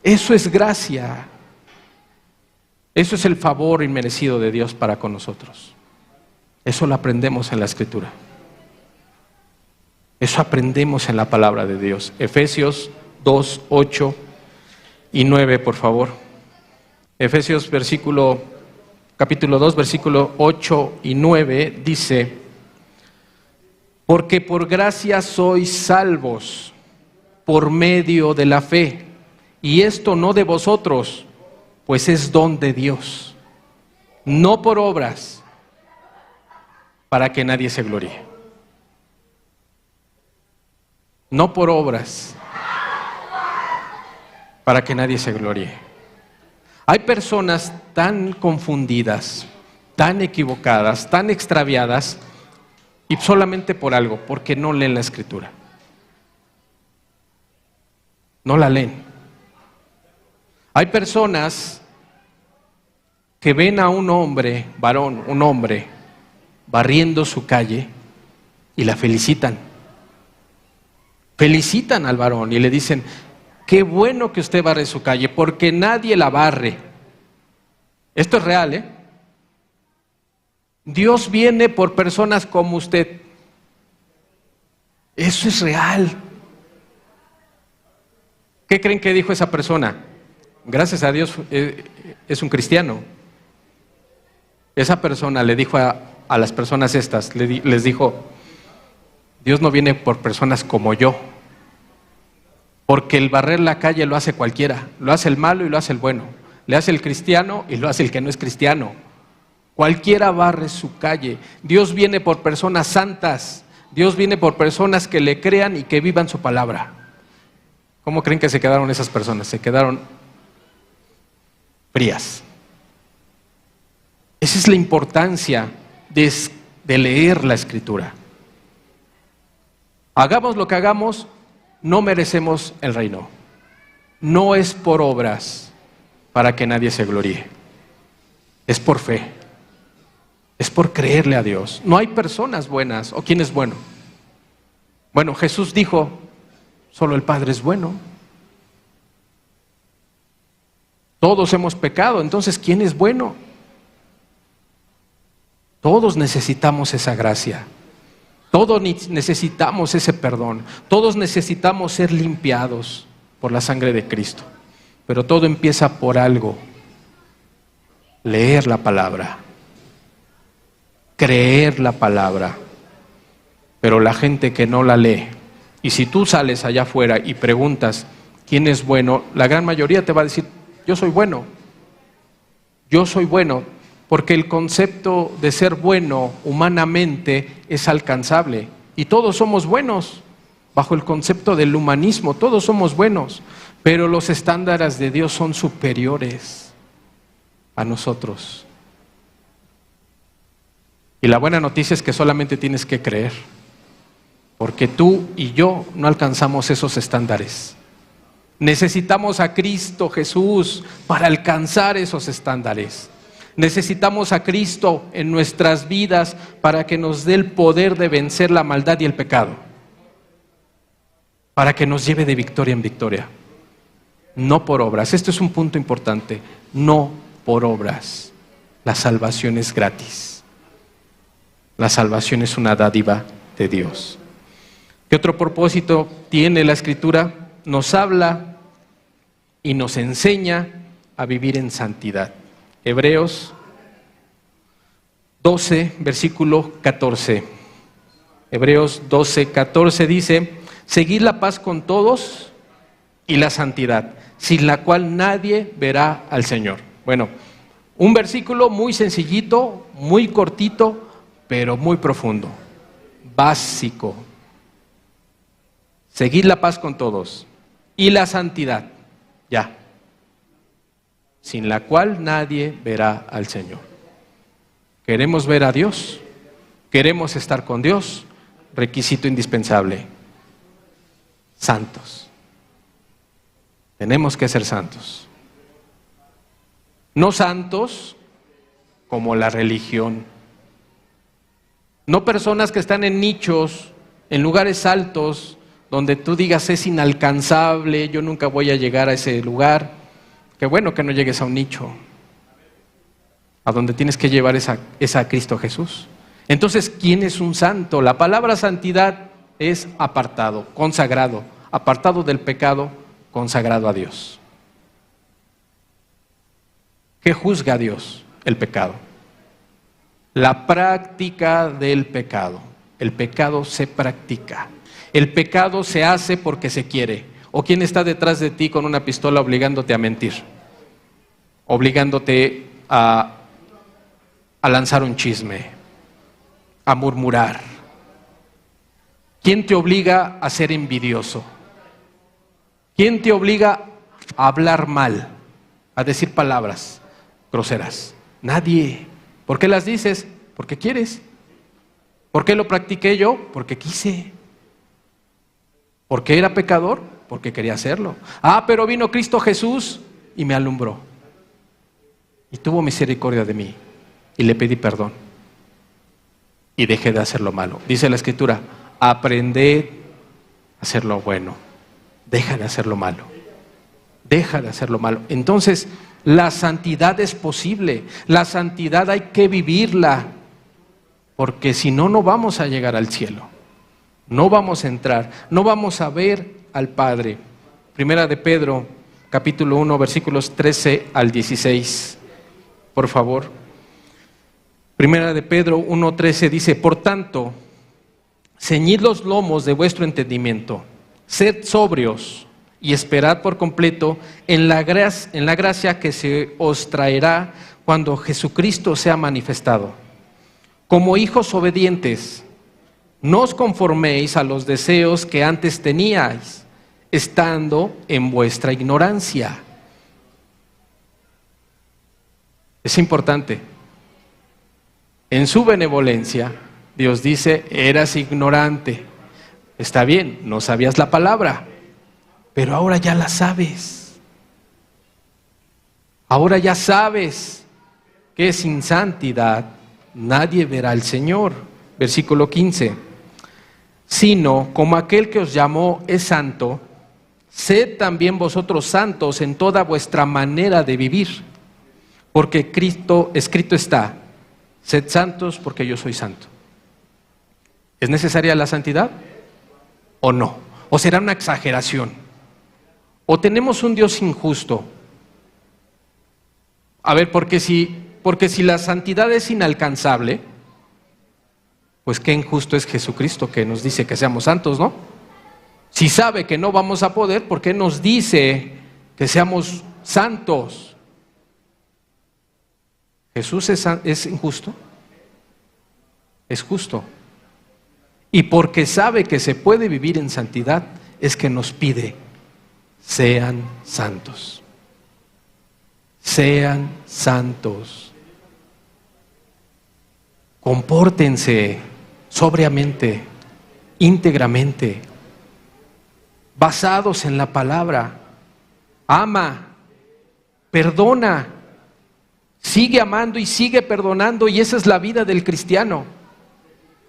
Eso es gracia. Eso es el favor inmerecido de Dios para con nosotros. Eso lo aprendemos en la Escritura. Eso aprendemos en la palabra de Dios. Efesios 2, 8 y 9, por favor. Efesios capítulo 2, versículo 8 y 9 dice: porque por gracia sois salvos por medio de la fe, y esto no de vosotros, pues es don de Dios, no por obras, para que nadie se gloríe. No por obras, para que nadie se gloríe. Hay personas tan confundidas, tan equivocadas, tan extraviadas, y solamente por algo, porque no leen la Escritura. No la leen. Hay personas que ven a un hombre, varón, un hombre, barriendo su calle y la felicitan. Felicitan al varón y le dicen: qué bueno que usted barre su calle, porque nadie la barre. Esto es real, ¿eh? Dios viene por personas como usted. Eso es real. ¿Qué creen que dijo esa persona? Gracias a Dios es un cristiano. Esa persona le dijo a las personas estas, les dijo: Dios no viene por personas como yo, porque el barrer la calle lo hace cualquiera, lo hace el malo y lo hace el bueno, le hace el cristiano y lo hace el que no es cristiano. Cualquiera barre su calle. Dios viene por personas santas, Dios viene por personas que le crean y que vivan su palabra. ¿Cómo creen que se quedaron esas personas? Se quedaron frías. Esa es la importancia de leer la Escritura. Hagamos lo que hagamos, no merecemos el reino. No es por obras para que nadie se gloríe. Es por fe. Es por creerle a Dios. No hay personas buenas. ¿O quién es bueno? Bueno, Jesús dijo, solo el Padre es bueno. Todos hemos pecado, entonces ¿quién es bueno? Todos necesitamos esa gracia. Todos necesitamos ese perdón. Todos necesitamos ser limpiados por la sangre de Cristo. Pero todo empieza por algo. Leer la palabra. Creer la palabra. Pero la gente que no la lee, y si tú sales allá afuera y preguntas quién es bueno, la gran mayoría te va a decir, yo soy bueno. Yo soy bueno, porque el concepto de ser bueno humanamente es alcanzable. Y todos somos buenos, bajo el concepto del humanismo, todos somos buenos. Pero los estándares de Dios son superiores a nosotros. Y la buena noticia es que solamente tienes que creer. Porque tú y yo no alcanzamos esos estándares. Necesitamos a Cristo Jesús para alcanzar esos estándares. Necesitamos a Cristo en nuestras vidas para que nos dé el poder de vencer la maldad y el pecado. Para que nos lleve de victoria en victoria. No por obras. Esto es un punto importante. No por obras. La salvación es gratis. La salvación es una dádiva de Dios. ¿Qué otro propósito tiene la Escritura? Nos habla y nos enseña a vivir en santidad. Hebreos 12, versículo 14. Hebreos 12, 14 dice, seguid la paz con todos y la santidad, sin la cual nadie verá al Señor. Bueno, un versículo muy sencillito, muy cortito, pero muy profundo, básico. Seguid la paz con todos y la santidad, ya, sin la cual nadie verá al Señor. ¿Queremos ver a Dios? ¿Queremos estar con Dios? Requisito indispensable, santos. Tenemos que ser santos. No santos como la religión. No personas que están en nichos, en lugares altos, donde tú digas es inalcanzable, yo nunca voy a llegar a ese lugar. Qué bueno que no llegues a un nicho, a donde tienes que llevar es a Cristo Jesús. Entonces, ¿quién es un santo? La palabra santidad es apartado, consagrado, apartado del pecado, consagrado a Dios. ¿Qué juzga a Dios? El pecado. La práctica del pecado. El pecado se practica. El pecado se hace porque se quiere. ¿O quién está detrás de ti con una pistola obligándote a mentir? Obligándote a lanzar un chisme, a murmurar. ¿Quién te obliga a ser envidioso? ¿Quién te obliga a hablar mal, a decir palabras groseras? Nadie. ¿Por qué las dices? Porque quieres. ¿Por qué lo practiqué yo? Porque quise. ¿Por qué era pecador? Porque quería hacerlo. Pero vino Cristo Jesús y me alumbró. Y tuvo misericordia de mí. Y le pedí perdón. Y dejé de hacer lo malo. Dice la Escritura, aprended a hacer lo bueno. Deja de hacer lo malo. Deja de hacer lo malo. Entonces, la santidad es posible. La santidad hay que vivirla. Porque si no, no vamos a llegar al cielo. No vamos a entrar. No vamos a ver al Padre. Primera de Pedro, capítulo 1, versículos 13 al 16. Por favor. Primera de Pedro 1:13 dice, por tanto, ceñid los lomos de vuestro entendimiento, sed sobrios y esperad por completo en la gracia que se os traerá cuando Jesucristo sea manifestado. Como hijos obedientes, no os conforméis a los deseos que antes teníais, estando en vuestra ignorancia. Es importante. En su benevolencia, Dios dice, eras ignorante. Está bien, no sabías la palabra, pero ahora ya la sabes. Ahora ya sabes que sin santidad nadie verá al Señor. Versículo 15. Sino, como aquel que os llamó es santo, sed también vosotros santos en toda vuestra manera de vivir. Porque escrito está, sed santos porque yo soy santo. ¿Es necesaria la santidad o no? ¿O será una exageración? ¿O tenemos un Dios injusto? A ver, porque si la santidad es inalcanzable, pues qué injusto es Jesucristo que nos dice que seamos santos, ¿no? Si sabe que no vamos a poder, ¿por qué nos dice que seamos santos? ¿Jesús es injusto? Es justo. Y porque sabe que se puede vivir en santidad, es que nos pide, sean santos. Sean santos. Compórtense sobriamente, íntegramente, basados en la palabra. Ama, perdona, sigue amando y sigue perdonando, y esa es la vida del cristiano.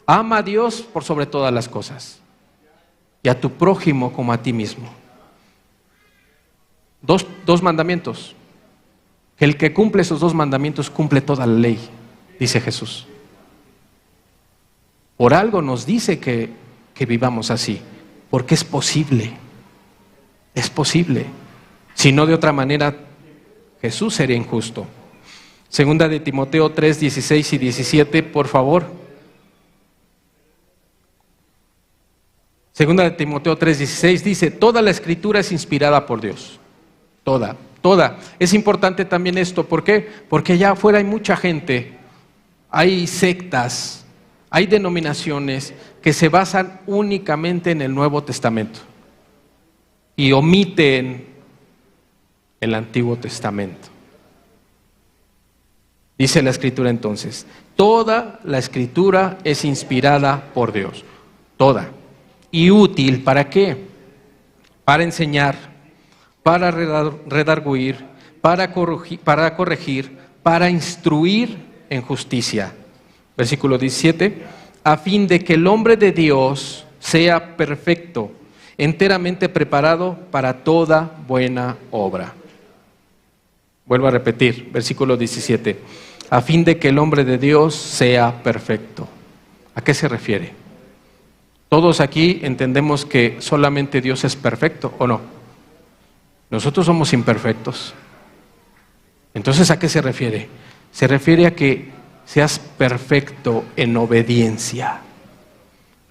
Ama a Dios por sobre todas las cosas y a tu prójimo como a ti mismo. Dos mandamientos. El que cumple esos dos mandamientos cumple toda la ley, dice Jesús. Por algo nos dice que vivamos así, porque es posible. Es posible. Si no, de otra manera, Jesús sería injusto. Segunda de Timoteo 3, 16 y 17, por favor. Segunda de Timoteo 3, 16 dice, toda la escritura es inspirada por Dios. Toda. Es importante también esto, ¿por qué? Porque allá afuera hay mucha gente, hay sectas, hay denominaciones que se basan únicamente en el Nuevo Testamento y omiten el Antiguo Testamento. Dice la Escritura entonces, toda la Escritura es inspirada por Dios, toda. ¿Y útil para qué? Para enseñar, para redarguir, para corregir, para instruir en justicia. Versículo 17, a fin de que el hombre de Dios sea perfecto, enteramente preparado para toda buena obra. Vuelvo a repetir, versículo 17, a fin de que el hombre de Dios sea perfecto. ¿A qué se refiere? Todos aquí entendemos que solamente Dios es perfecto, ¿o no? Nosotros somos imperfectos. Entonces, ¿a qué se refiere? Se refiere a que seas perfecto en obediencia.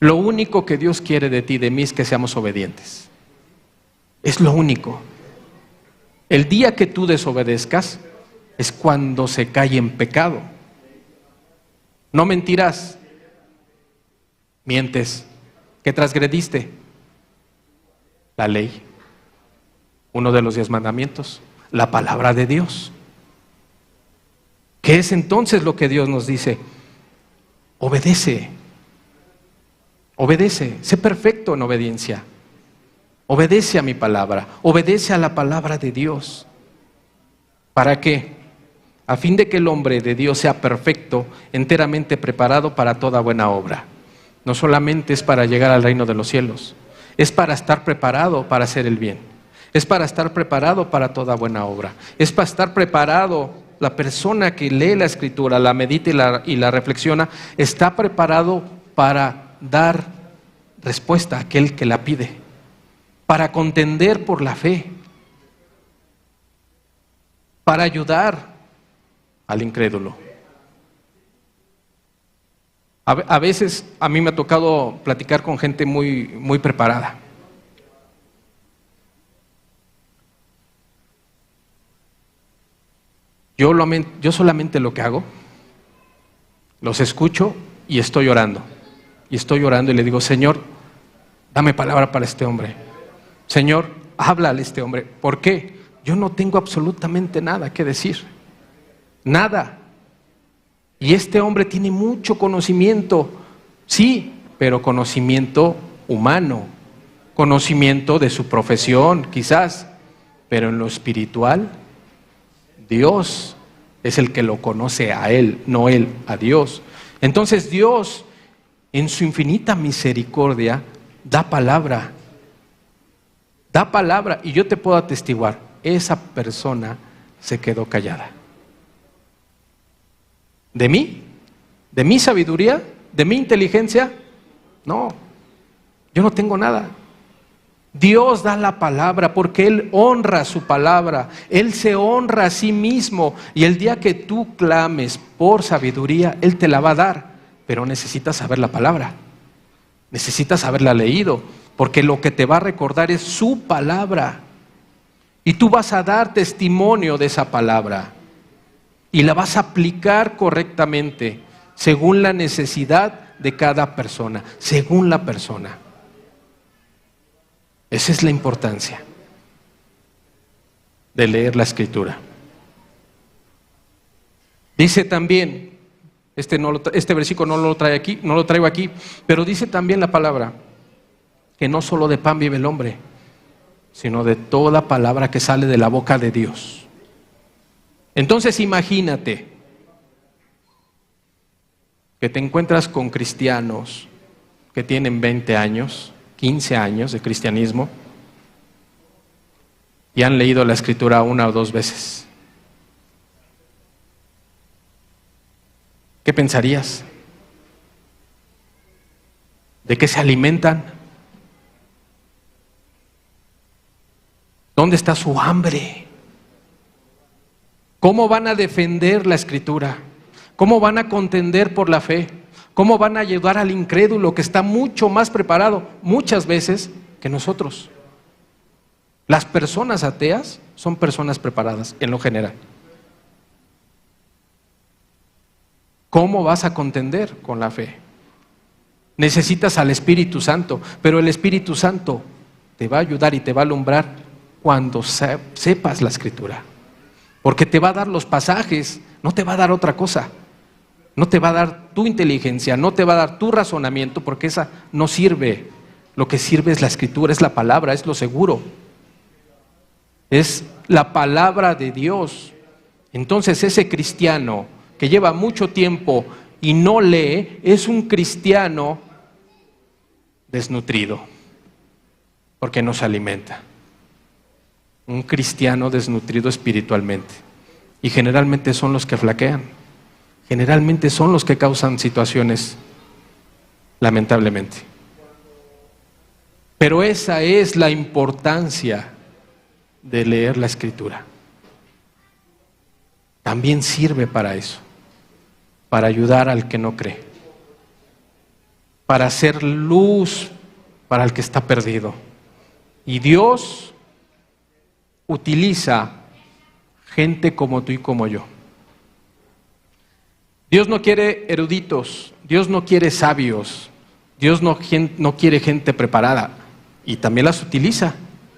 Lo único que Dios quiere de ti y de mí es que seamos obedientes. Es lo único. El día que tú desobedezcas es cuando se cae en pecado. No mentirás, mientes. ¿Qué transgrediste? La ley, uno de los 10 mandamientos, la palabra de Dios. ¿Qué es entonces lo que Dios nos dice? Obedece, sé perfecto en obediencia. Obedece a mi palabra, obedece a la palabra de Dios. ¿Para qué? A fin de que el hombre de Dios sea perfecto, enteramente preparado para toda buena obra. No solamente es para llegar al reino de los cielos, es para estar preparado para hacer el bien. Es para estar preparado para toda buena obra. Es para estar preparado, la persona que lee la Escritura, la medita y la reflexiona, está preparado para dar respuesta a aquel que la pide, para contender por la fe, para ayudar al incrédulo. A veces a mí me ha tocado platicar con gente muy, muy preparada. Yo solamente lo que hago, los escucho y estoy orando. Y estoy orando y le digo, Señor, dame palabra para este hombre. Señor, háblale a este hombre. ¿Por qué? Yo no tengo absolutamente nada que decir. Nada. Y este hombre tiene mucho conocimiento. Sí, pero conocimiento humano. Conocimiento de su profesión, quizás. Pero en lo espiritual, Dios es el que lo conoce a él, no él a Dios. Entonces Dios, en su infinita misericordia, da palabra. Da palabra. Y yo te puedo atestiguar, esa persona se quedó callada. ¿De mí? ¿De mi sabiduría? ¿De mi inteligencia? No, yo no tengo nada. Dios da la palabra porque Él honra su palabra. Él se honra a sí mismo. Y el día que tú clames por sabiduría, Él te la va a dar. Pero necesitas saber la palabra. Necesitas haberla leído. Porque lo que te va a recordar es su palabra. Y tú vas a dar testimonio de esa palabra. Y la vas a aplicar correctamente según la necesidad de cada persona. Según la persona. Esa es la importancia de leer la Escritura. Dice también, este versículo no lo traigo aquí, pero dice también la palabra que no solo de pan vive el hombre, sino de toda palabra que sale de la boca de Dios. Entonces imagínate que te encuentras con cristianos que tienen 20 años, 15 años de cristianismo y han leído la Escritura 1 o 2 veces. ¿Qué pensarías? ¿De qué se alimentan? ¿Dónde está su hambre? ¿Cómo van a defender la Escritura? ¿Cómo van a contender por la fe? ¿Cómo van a ayudar al incrédulo que está mucho más preparado muchas veces que nosotros? Las personas ateas son personas preparadas en lo general. ¿Cómo vas a contender con la fe? Necesitas al Espíritu Santo, pero el Espíritu Santo te va a ayudar y te va a alumbrar cuando sepas la Escritura. Porque te va a dar los pasajes, no te va a dar otra cosa. No te va a dar tu inteligencia, no te va a dar tu razonamiento, porque esa no sirve. Lo que sirve es la Escritura, es la palabra, es lo seguro. Es la palabra de Dios. Entonces ese cristiano que lleva mucho tiempo y no lee, es un cristiano desnutrido, porque no se alimenta. Un cristiano desnutrido espiritualmente. Y generalmente son los que flaquean. Generalmente son los que causan situaciones, lamentablemente. Pero esa es la importancia de leer la Escritura. También sirve para eso, para ayudar al que no cree, para hacer luz para el que está perdido. Y Dios utiliza gente como tú y como yo. Dios no quiere eruditos, Dios no quiere sabios, Dios no quiere gente preparada, y también las utiliza,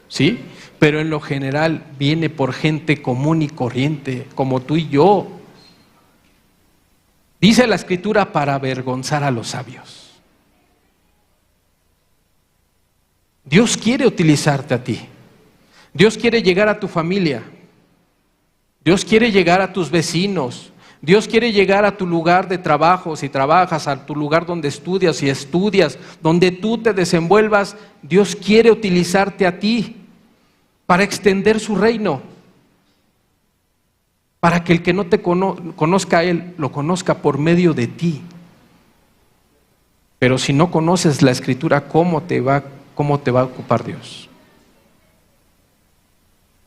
¿sí? Pero en lo general viene por gente común y corriente, como tú y yo. Dice la Escritura, para avergonzar a los sabios. Dios quiere utilizarte a ti. Dios quiere llegar a tu familia. Dios quiere llegar a tus vecinos. Dios quiere llegar a tu lugar de trabajo, si trabajas, a tu lugar donde estudias, si estudias, donde tú te desenvuelvas. Dios quiere utilizarte a ti para extender su reino, para que el que no te conozca a Él, lo conozca por medio de ti. Pero si no conoces la Escritura, ¿cómo te va a ocupar Dios?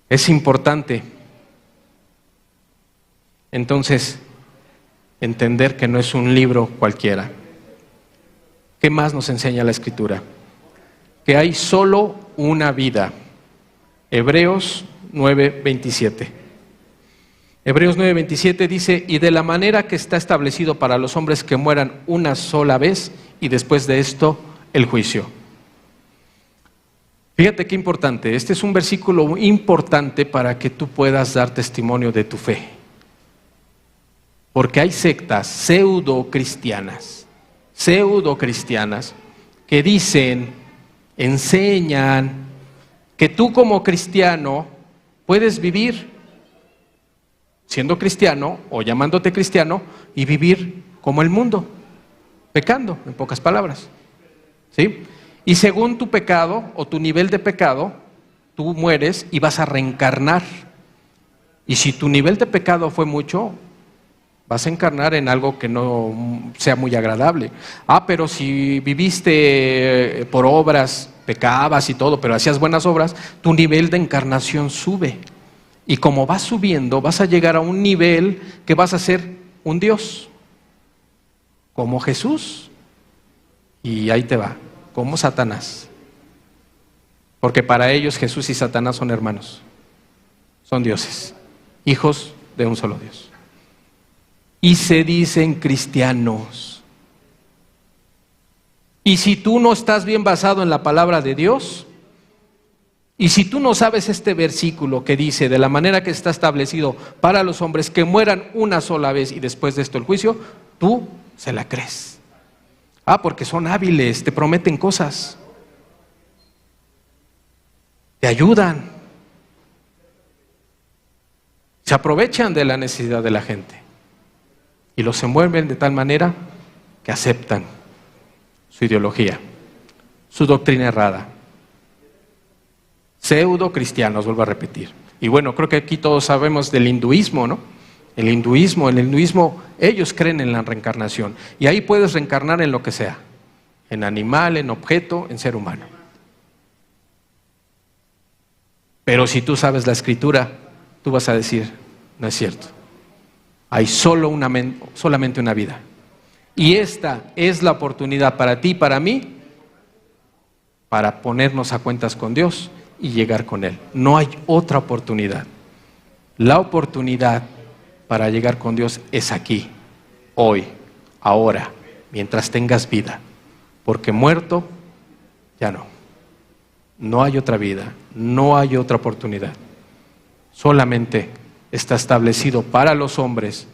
Es importante entonces entender que no es un libro cualquiera, ¿Qué más nos enseña la Escritura? Que hay solo una vida. Hebreos 9:27. Hebreos 9:27 dice: y de la manera que está establecido para los hombres que mueran una sola vez, y después de esto el juicio. Fíjate qué importante, este es un versículo importante para que tú puedas dar testimonio de tu fe. Porque hay sectas pseudo-cristianas que dicen, enseñan que tú como cristiano puedes vivir siendo cristiano o llamándote cristiano y vivir como el mundo, pecando, en pocas palabras, ¿sí? Y según tu pecado o tu nivel de pecado, tú mueres y vas a reencarnar. Y si tu nivel de pecado fue mucho, vas a encarnar en algo que no sea muy agradable. Pero si viviste por obras, pecabas y todo, pero hacías buenas obras, tu nivel de encarnación sube. Y como vas subiendo, vas a llegar a un nivel que vas a ser un Dios, como Jesús. Y ahí te va, como Satanás. Porque para ellos Jesús y Satanás son hermanos, son dioses, hijos de un solo Dios. Y se dicen cristianos. Y si tú no estás bien basado en la palabra de Dios, y si tú no sabes este versículo que dice, de la manera que está establecido para los hombres que mueran una sola vez y después de esto el juicio, tú se la crees. Porque son hábiles, te prometen cosas, te ayudan, se aprovechan de la necesidad de la gente y los envuelven de tal manera que aceptan su ideología, su doctrina errada. Pseudo cristianos, vuelvo a repetir. Y bueno, creo que aquí todos sabemos del hinduismo, ¿no? En el hinduismo, ellos creen en la reencarnación. Y ahí puedes reencarnar en lo que sea. En animal, en objeto, en ser humano. Pero si tú sabes la Escritura, tú vas a decir, no es cierto. Hay solamente una vida. Y esta es la oportunidad para ti y para mí, para ponernos a cuentas con Dios y llegar con Él. No hay otra oportunidad. La oportunidad para llegar con Dios es aquí, hoy, ahora, mientras tengas vida. Porque muerto, ya no. No hay otra vida, no hay otra oportunidad. Solamente está establecido para los hombres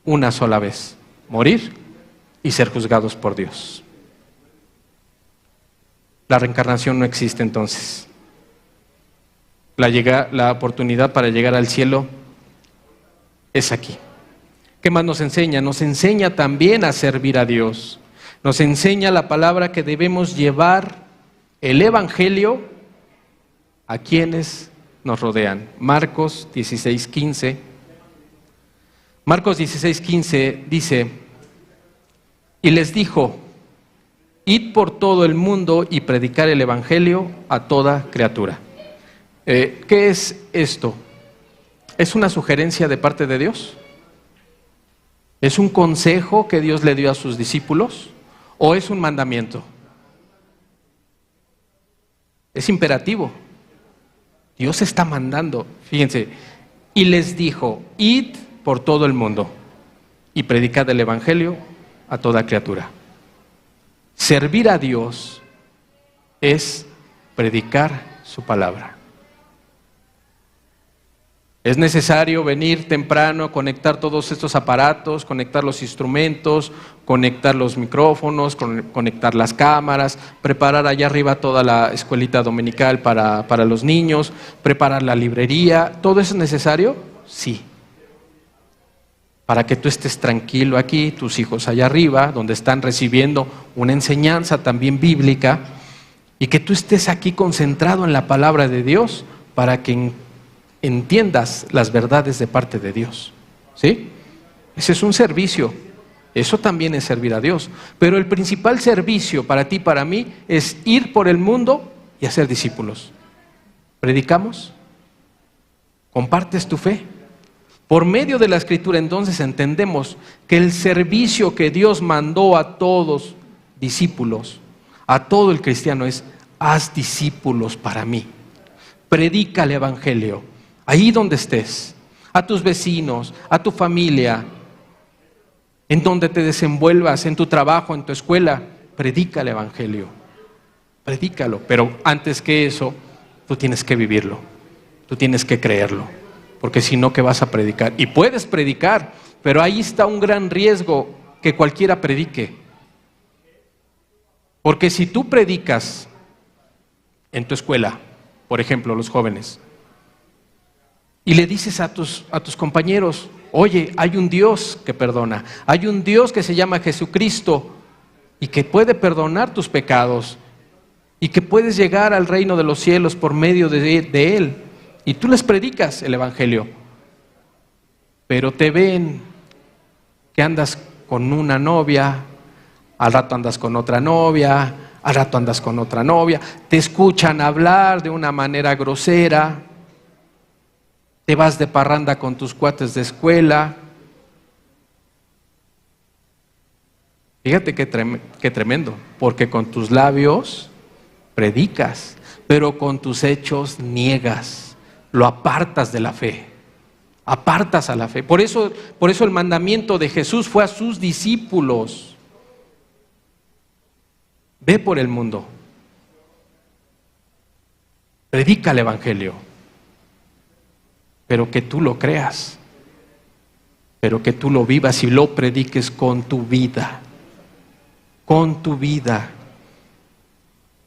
una sola vez, morir y ser juzgados por Dios. La reencarnación no existe entonces. La oportunidad para llegar al cielo es aquí. ¿Qué más nos enseña? Nos enseña también a servir a Dios. Nos enseña la palabra que debemos llevar el Evangelio a quienes nos rodean. Marcos 16:15. Marcos 16:15 dice: y les dijo, id por todo el mundo y predicar el Evangelio a toda criatura. ¿Qué es esto? ¿Es una sugerencia de parte de Dios? ¿Es un consejo que Dios le dio a sus discípulos? ¿O es un mandamiento? Es imperativo. Dios está mandando. Fíjense, y les dijo, id por todo el mundo y predicad el Evangelio a toda criatura. Servir a Dios es predicar su palabra. Es necesario venir temprano, conectar todos estos aparatos, conectar los instrumentos, conectar los micrófonos, conectar las cámaras, preparar allá arriba toda la escuelita dominical para los niños, preparar la librería. ¿Todo eso es necesario? Sí. Para que tú estés tranquilo aquí, tus hijos allá arriba, donde están recibiendo una enseñanza también bíblica, y que tú estés aquí concentrado en la palabra de Dios para que entiendas las verdades de parte de Dios, ¿sí? Ese es un servicio, eso también es servir a Dios, pero el principal servicio para ti y para mí es ir por el mundo y hacer discípulos. ¿Predicamos? ¿Compartes tu fe? Por medio de la Escritura entonces entendemos que el servicio que Dios mandó a todos discípulos, a todo el cristiano es: haz discípulos para mí. Predica el evangelio, ahí donde estés, a tus vecinos, a tu familia, en donde te desenvuelvas, en tu trabajo, en tu escuela. Predica el evangelio, predícalo, pero antes que eso, tú tienes que vivirlo, tú tienes que creerlo, porque si no, ¿qué vas a predicar? Y puedes predicar, pero ahí está un gran riesgo, que cualquiera predique. Porque si tú predicas en tu escuela, por ejemplo, los jóvenes, y le dices a tus compañeros: oye, hay un Dios que perdona, hay un Dios que se llama Jesucristo y que puede perdonar tus pecados y que puedes llegar al reino de los cielos por medio de Él, y tú les predicas el evangelio, pero te ven que andas con una novia, al rato andas con otra novia, al rato andas con otra novia, te escuchan hablar de una manera grosera, te vas de parranda con tus cuates de escuela. Fíjate qué tremendo, porque con tus labios predicas, pero con tus hechos niegas, lo apartas de la fe, apartas a la fe. Por eso el mandamiento de Jesús fue a sus discípulos: ve por el mundo, predica el evangelio, pero que tú lo creas, pero que tú lo vivas y lo prediques con tu vida,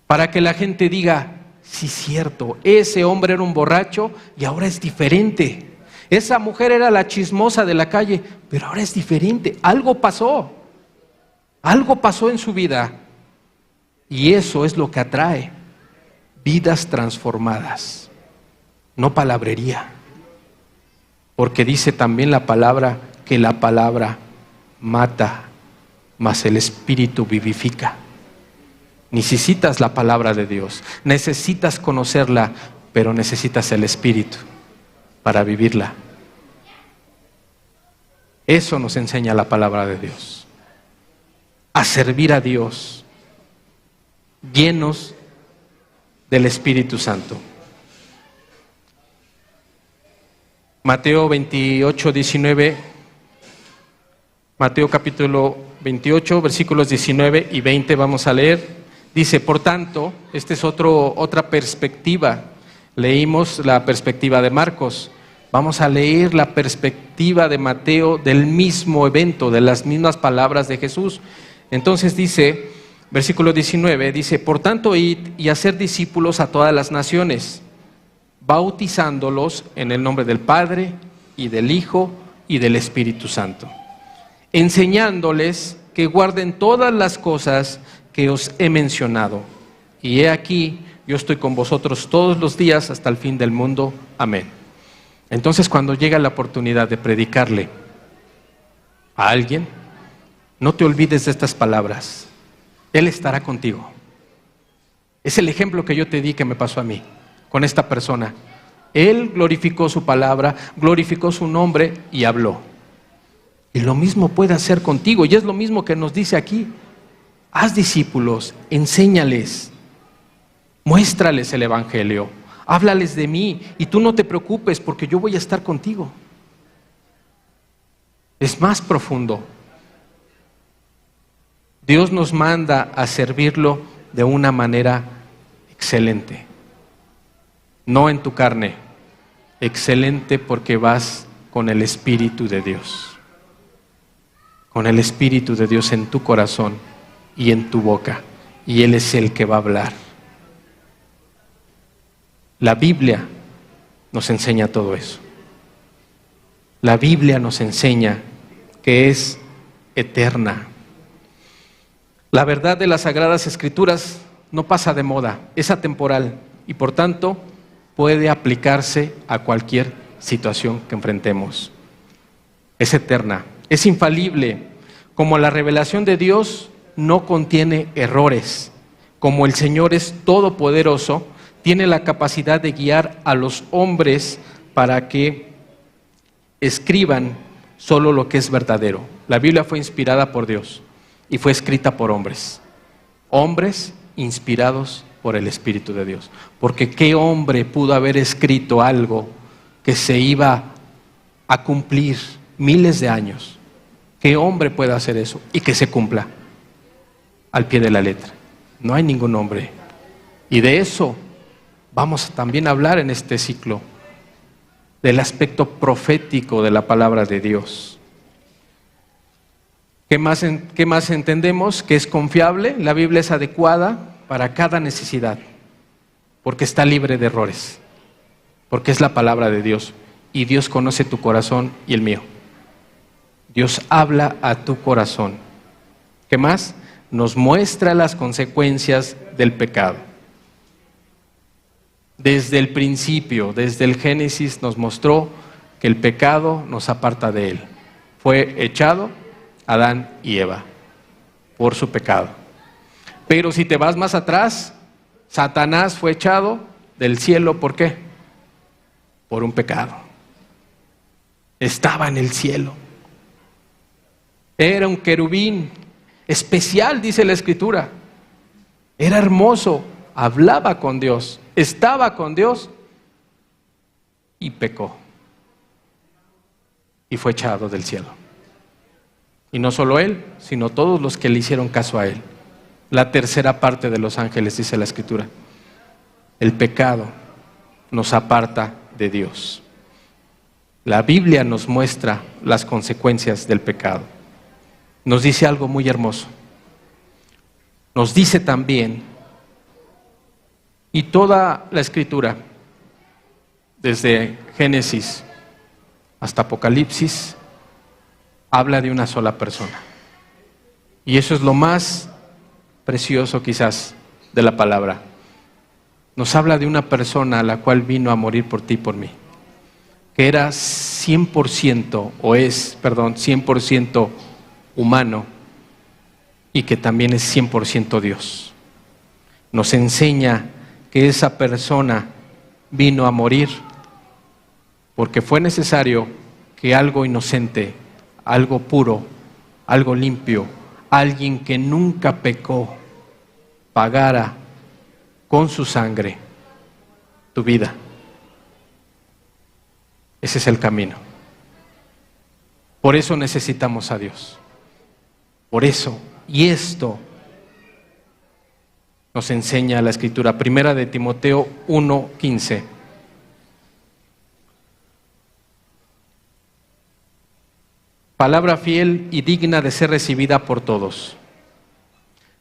para que la gente diga: sí, cierto, ese hombre era un borracho y ahora es diferente. Esa mujer era la chismosa de la calle, pero ahora es diferente. Algo pasó en su vida. Y eso es lo que atrae: vidas transformadas, no palabrería. Porque dice también la palabra que la palabra mata, mas el Espíritu vivifica. Necesitas la palabra de Dios, necesitas conocerla, pero necesitas el Espíritu para vivirla. Eso nos enseña la palabra de Dios: a servir a Dios, llenos del Espíritu Santo. Mateo 28, 19, Mateo capítulo 28, versículos 19 y 20 vamos a leer. Dice: por tanto, esta es otra perspectiva. Leímos la perspectiva de Marcos. Vamos a leer la perspectiva de Mateo del mismo evento, de las mismas palabras de Jesús. Entonces dice, versículo 19, dice: por tanto, id y hacer discípulos a todas las naciones, bautizándolos en el nombre del Padre y del Hijo y del Espíritu Santo, enseñándoles que guarden todas las cosas que os he mencionado. Y he aquí, yo estoy con vosotros todos los días hasta el fin del mundo. Amén. Entonces, cuando llega la oportunidad de predicarle a alguien, no te olvides de estas palabras: Él estará contigo. Es el ejemplo que yo te di, que me pasó a mí con esta persona. Él glorificó su palabra, glorificó su nombre y habló. Y lo mismo puede hacer contigo, y es lo mismo que nos dice aquí: haz discípulos, enséñales, muéstrales el evangelio, háblales de mí, y tú no te preocupes porque yo voy a estar contigo. Es más profundo. Dios nos manda a servirlo de una manera excelente, no en tu carne, excelente porque vas con el Espíritu de Dios, con el Espíritu de Dios en tu corazón y en tu boca, y Él es el que va a hablar. La Biblia nos enseña todo eso. La Biblia nos enseña que es eterna. La verdad de las Sagradas Escrituras no pasa de moda, es atemporal y por tanto puede aplicarse a cualquier situación que enfrentemos. Es eterna, es infalible, como la revelación de Dios no contiene errores, como el Señor es todopoderoso, tiene la capacidad de guiar a los hombres para que escriban solo lo que es verdadero. La Biblia fue inspirada por Dios y fue escrita por hombres. hombres inspirados por el Espíritu de Dios. Porque ¿qué hombre pudo haber escrito algo que se iba a cumplir miles de años? ¿Qué hombre puede hacer eso y que se cumpla al pie de la letra? No hay ningún hombre. Y de eso vamos también a hablar en este ciclo, del aspecto profético de la palabra de Dios. ¿Qué más entendemos? Que es confiable, la Biblia es adecuada para cada necesidad, porque está libre de errores, porque es la palabra de Dios, y Dios conoce tu corazón y el mío. Dios habla a tu corazón. ¿Qué más? Nos muestra las consecuencias del pecado. Desde el principio, desde el Génesis, nos mostró que el pecado nos aparta de Él. Fue echado Adán y Eva por su pecado. Pero si te vas más atrás, Satanás fue echado del cielo, ¿por qué? Por un pecado. Estaba en el cielo. Era un querubín especial, dice la Escritura. Era hermoso, hablaba con Dios, estaba con Dios y pecó. Y fue echado del cielo. Y no solo él, sino todos los que le hicieron caso a él. La tercera parte de los ángeles, dice la Escritura. El pecado nos aparta de Dios. La Biblia nos muestra las consecuencias del pecado. Nos dice algo muy hermoso. Nos dice también, y toda la Escritura, desde Génesis hasta Apocalipsis, habla de una sola persona. Y eso es lo más precioso quizás de la palabra. Nos habla de una persona a la cual vino a morir por ti y por mí, que era 100%, 100% humano y que también es 100% Dios. Nos enseña que esa persona vino a morir porque fue necesario que algo inocente, algo puro, algo limpio, alguien que nunca pecó, pagara con su sangre tu vida. Ese es el camino. Por eso necesitamos a Dios. Por eso, y esto nos enseña la Escritura. Primera de Timoteo 1:15. Palabra fiel y digna de ser recibida por todos.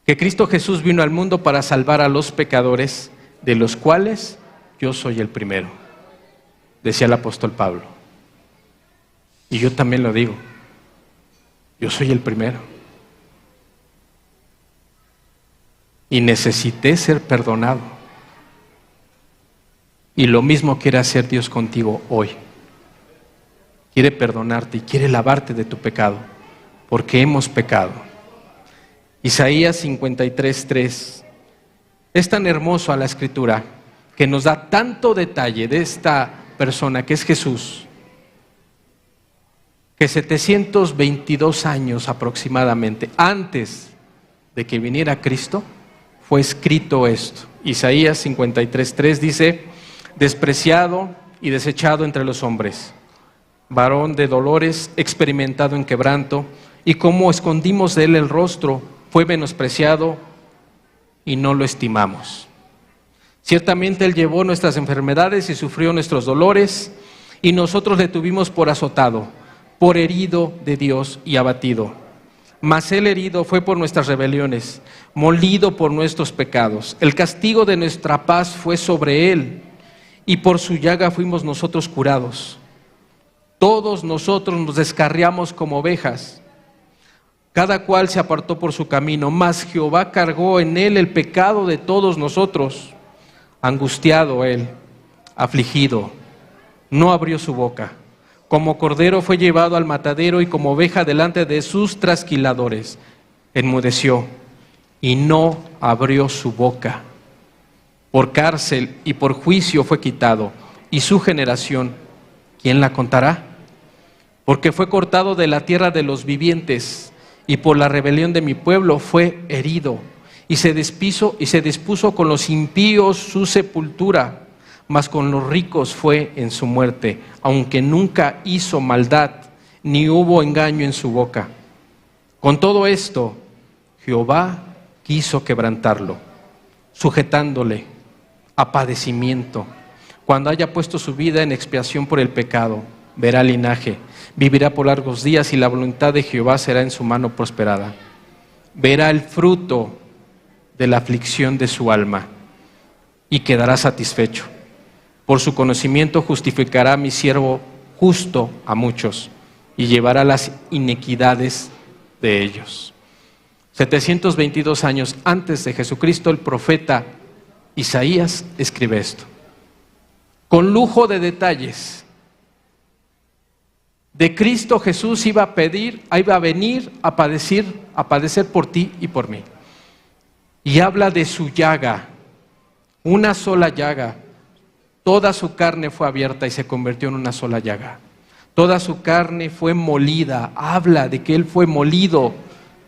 Que Cristo Jesús vino al mundo para salvar a los pecadores, de los cuales yo soy el primero, decía el apóstol Pablo. Y yo también lo digo, yo soy el primero. Y necesité ser perdonado. Y lo mismo quiere hacer Dios contigo hoy. Quiere perdonarte y quiere lavarte de tu pecado, porque hemos pecado. Isaías 53:3 es tan hermoso a la Escritura que nos da tanto detalle de esta persona que es Jesús, que 722 años aproximadamente antes de que viniera Cristo fue escrito esto. Isaías 53:3 dice: despreciado y desechado entre los hombres, varón de dolores, experimentado en quebranto, y como escondimos de él el rostro, fue menospreciado y no lo estimamos. Ciertamente él llevó nuestras enfermedades y sufrió nuestros dolores, y nosotros le tuvimos por azotado, por herido de Dios y abatido. Mas él herido fue por nuestras rebeliones, molido por nuestros pecados. El castigo de nuestra paz fue sobre él, y por su llaga fuimos nosotros curados. Todos nosotros nos descarriamos como ovejas, cada cual se apartó por su camino, mas Jehová cargó en él el pecado de todos nosotros. Angustiado él, afligido, no abrió su boca. Como cordero fue llevado al matadero, y como oveja delante de sus trasquiladores, enmudeció y no abrió su boca. Por cárcel y por juicio fue quitado, y su generación, ¿quién la contará? Porque fue cortado de la tierra de los vivientes, y por la rebelión de mi pueblo fue herido. y se dispuso con los impíos su sepultura, mas con los ricos fue en su muerte, aunque nunca hizo maldad, ni hubo engaño en su boca. Con todo esto, Jehová quiso quebrantarlo, sujetándole a padecimiento. Cuando haya puesto su vida en expiación por el pecado, verá linaje, vivirá por largos días y la voluntad de Jehová será en su mano prosperada. Verá el fruto de la aflicción de su alma y quedará satisfecho. Por su conocimiento justificará a mi siervo justo a muchos y llevará las iniquidades de ellos. 722 años antes de Jesucristo, el profeta Isaías escribe esto, con lujo de detalles. De Cristo Jesús iba a venir a padecer por ti y por mí. Y habla de su llaga, una sola llaga. Toda su carne fue abierta y se convirtió en una sola llaga. Toda su carne fue molida. Habla de que Él fue molido.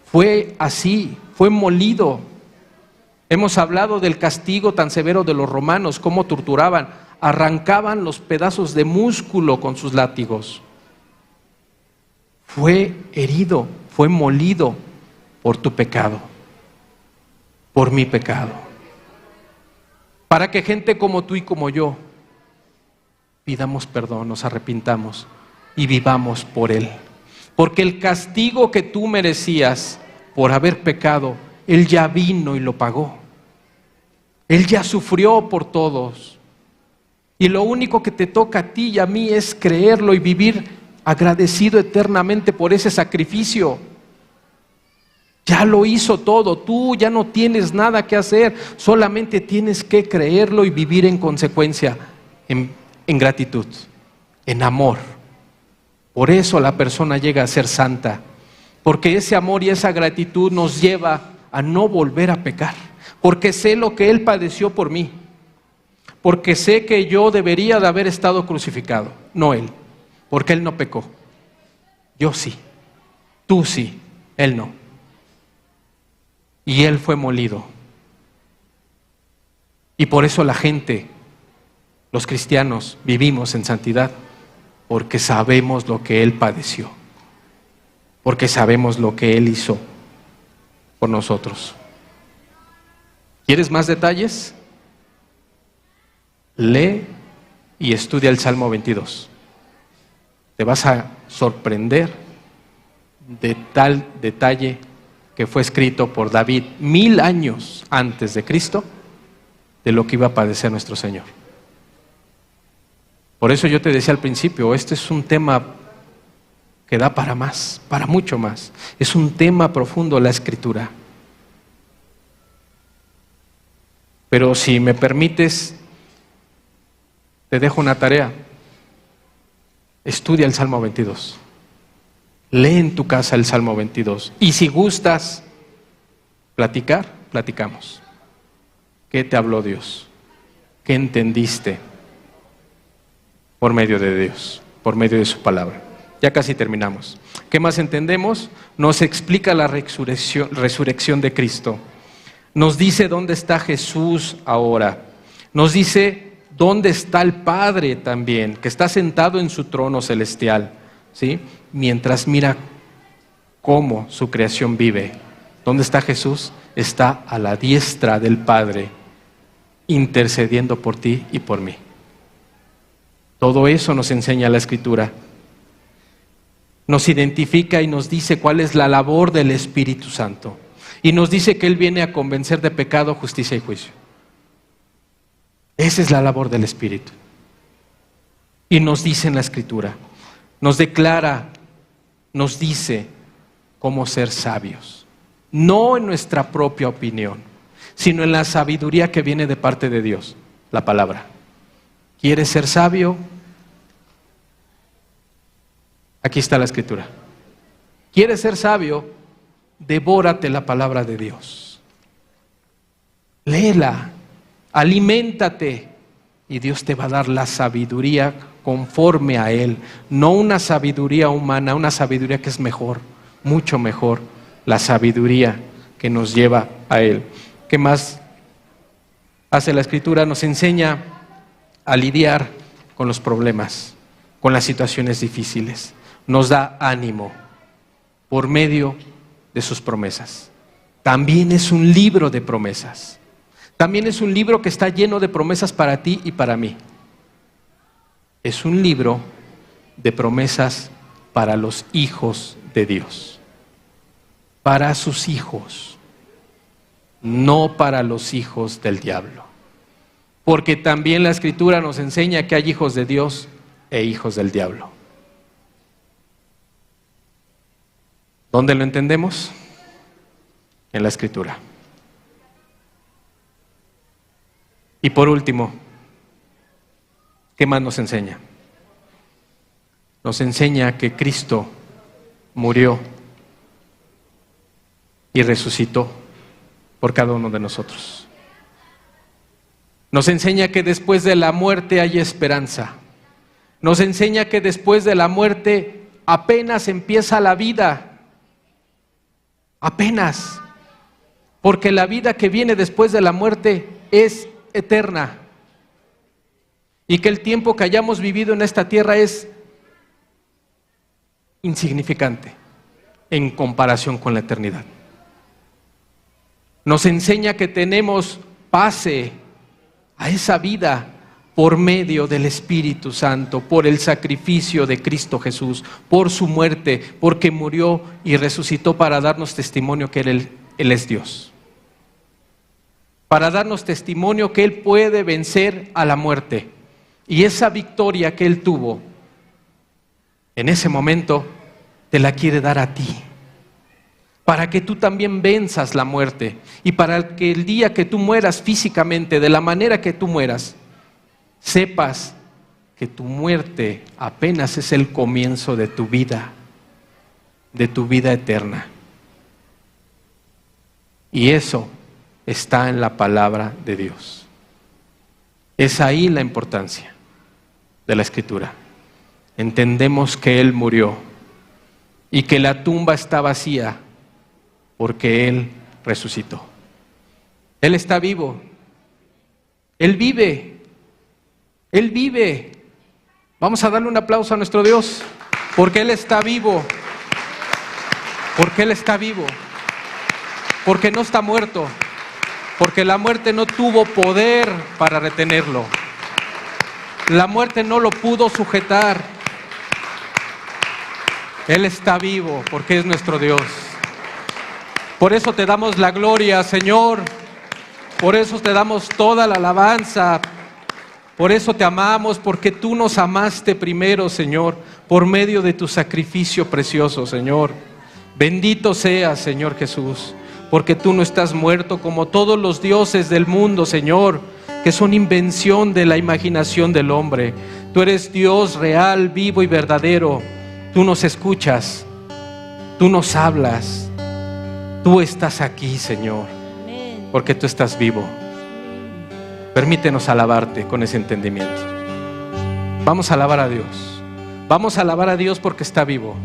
Fue así, fue molido. Hemos hablado del castigo tan severo de los romanos, cómo torturaban, arrancaban los pedazos de músculo con sus látigos. Fue herido, fue molido por tu pecado, por mi pecado. Para que gente como tú y como yo pidamos perdón, nos arrepintamos y vivamos por Él. Porque el castigo que tú merecías por haber pecado, Él ya vino y lo pagó. Él ya sufrió por todos. Y lo único que te toca a ti y a mí es creerlo y vivir agradecido eternamente por ese sacrificio. Ya lo hizo todo, tú ya no tienes nada que hacer, solamente tienes que creerlo y vivir en consecuencia, en gratitud, en amor. Por eso la persona llega a ser santa, porque ese amor y esa gratitud nos lleva a no volver a pecar, porque sé lo que Él padeció por mí, porque sé que yo debería de haber estado crucificado, no Él, porque Él no pecó. Yo sí, tú sí, Él no. Y Él fue molido. Y por eso la gente, los cristianos, vivimos en santidad, porque sabemos lo que Él padeció, porque sabemos lo que Él hizo por nosotros. ¿Quieres más detalles? Lee y estudia el Salmo 22. Te vas a sorprender de tal detalle que fue escrito por David 1000 años antes de Cristo, de lo que iba a padecer nuestro Señor. Por eso yo te decía al principio, este es un tema que da para más, para mucho más. Es un tema profundo la Escritura. Pero si me permites, te dejo una tarea. Estudia el Salmo 22. Lee en tu casa el Salmo 22. Y si gustas platicar, platicamos. ¿Qué te habló Dios? ¿Qué entendiste por medio de Dios, por medio de su palabra? Ya casi terminamos. ¿Qué más entendemos? Nos explica la resurrección de Cristo. Nos dice dónde está Jesús ahora. Nos dice dónde está el Padre también, que está sentado en su trono celestial, ¿sí? Mientras mira cómo su creación vive. ¿Dónde está Jesús? Está a la diestra del Padre, intercediendo por ti y por mí. Todo eso nos enseña la Escritura. Nos identifica y nos dice cuál es la labor del Espíritu Santo. Y nos dice que Él viene a convencer de pecado, justicia y juicio. Esa es la labor del Espíritu. Y nos dice en la Escritura, nos declara, nos dice cómo ser sabios. No en nuestra propia opinión, sino en la sabiduría que viene de parte de Dios, la palabra. ¿Quieres ser sabio? Aquí está la Escritura. ¿Quieres ser sabio? Devórate la palabra de Dios. Léela, aliméntate y Dios te va a dar la sabiduría conforme a Él. No una sabiduría humana, una sabiduría que es mejor, mucho mejor, la sabiduría que nos lleva a Él. ¿Qué más hace la Escritura? Nos enseña a lidiar con los problemas, con las situaciones difíciles. Nos da ánimo por medio de sus promesas. También es un libro de promesas. También es un libro que está lleno de promesas para ti y para mí. Es un libro de promesas para los hijos de Dios. Para sus hijos, no para los hijos del diablo. Porque también la Escritura nos enseña que hay hijos de Dios e hijos del diablo. ¿Dónde lo entendemos? En la Escritura. Y por último, ¿qué más nos enseña? Nos enseña que Cristo murió y resucitó por cada uno de nosotros. Nos enseña que después de la muerte hay esperanza. Nos enseña que después de la muerte apenas empieza la vida. Apenas. Porque la vida que viene después de la muerte es eterna. Y que el tiempo que hayamos vivido en esta tierra es insignificante en comparación con la eternidad. Nos enseña que tenemos pase a esa vida por medio del Espíritu Santo, por el sacrificio de Cristo Jesús, por su muerte, porque murió y resucitó para darnos testimonio que Él es Dios. Para darnos testimonio que Él puede vencer a la muerte. Y esa victoria que Él tuvo, en ese momento, te la quiere dar a ti. Para que tú también venzas la muerte. Y para que el día que tú mueras físicamente, de la manera que tú mueras, sepas que tu muerte apenas es el comienzo de tu vida eterna. Y eso está en la palabra de Dios. Es ahí la importancia de la Escritura. Entendemos que Él murió y que la tumba está vacía porque Él resucitó. Él está vivo. Él vive. Él vive. Vamos a darle un aplauso a nuestro Dios porque Él está vivo. Porque Él está vivo. Porque no está muerto. Porque la muerte no tuvo poder para retenerlo. La muerte no lo pudo sujetar. Él está vivo porque es nuestro Dios. Por eso te damos la gloria, Señor. Por eso te damos toda la alabanza. Por eso te amamos, porque tú nos amaste primero, Señor, por medio de tu sacrificio precioso, Señor. Bendito seas, Señor Jesús, porque tú no estás muerto como todos los dioses del mundo, Señor, que son invención de la imaginación del hombre. Tú eres Dios real, vivo y verdadero. Tú nos escuchas, tú nos hablas, tú estás aquí, Señor, porque tú estás vivo. Permítenos alabarte con ese entendimiento. Vamos a alabar a Dios. Vamos a alabar a Dios porque está vivo.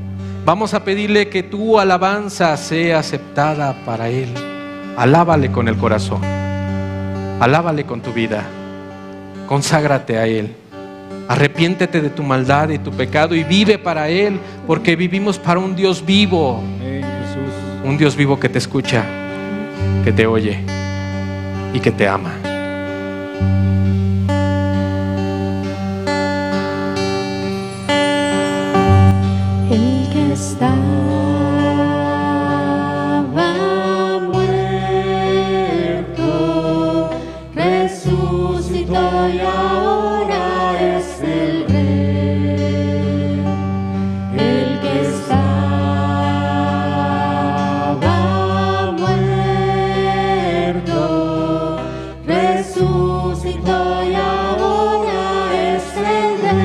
Vamos a pedirle que tu alabanza sea aceptada para Él. Alábale con el corazón. Alábale con tu vida. Conságrate a Él. Arrepiéntete de tu maldad y tu pecado y vive para Él, porque vivimos para un Dios vivo. Un Dios vivo que te escucha, que te oye y que te ama. El que estaba muerto resucitó y ahora es el Rey. El que estaba muerto resucitó y ahora es el Rey.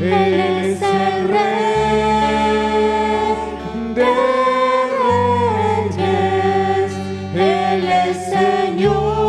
Él es el Rey de reyes, Él es Señor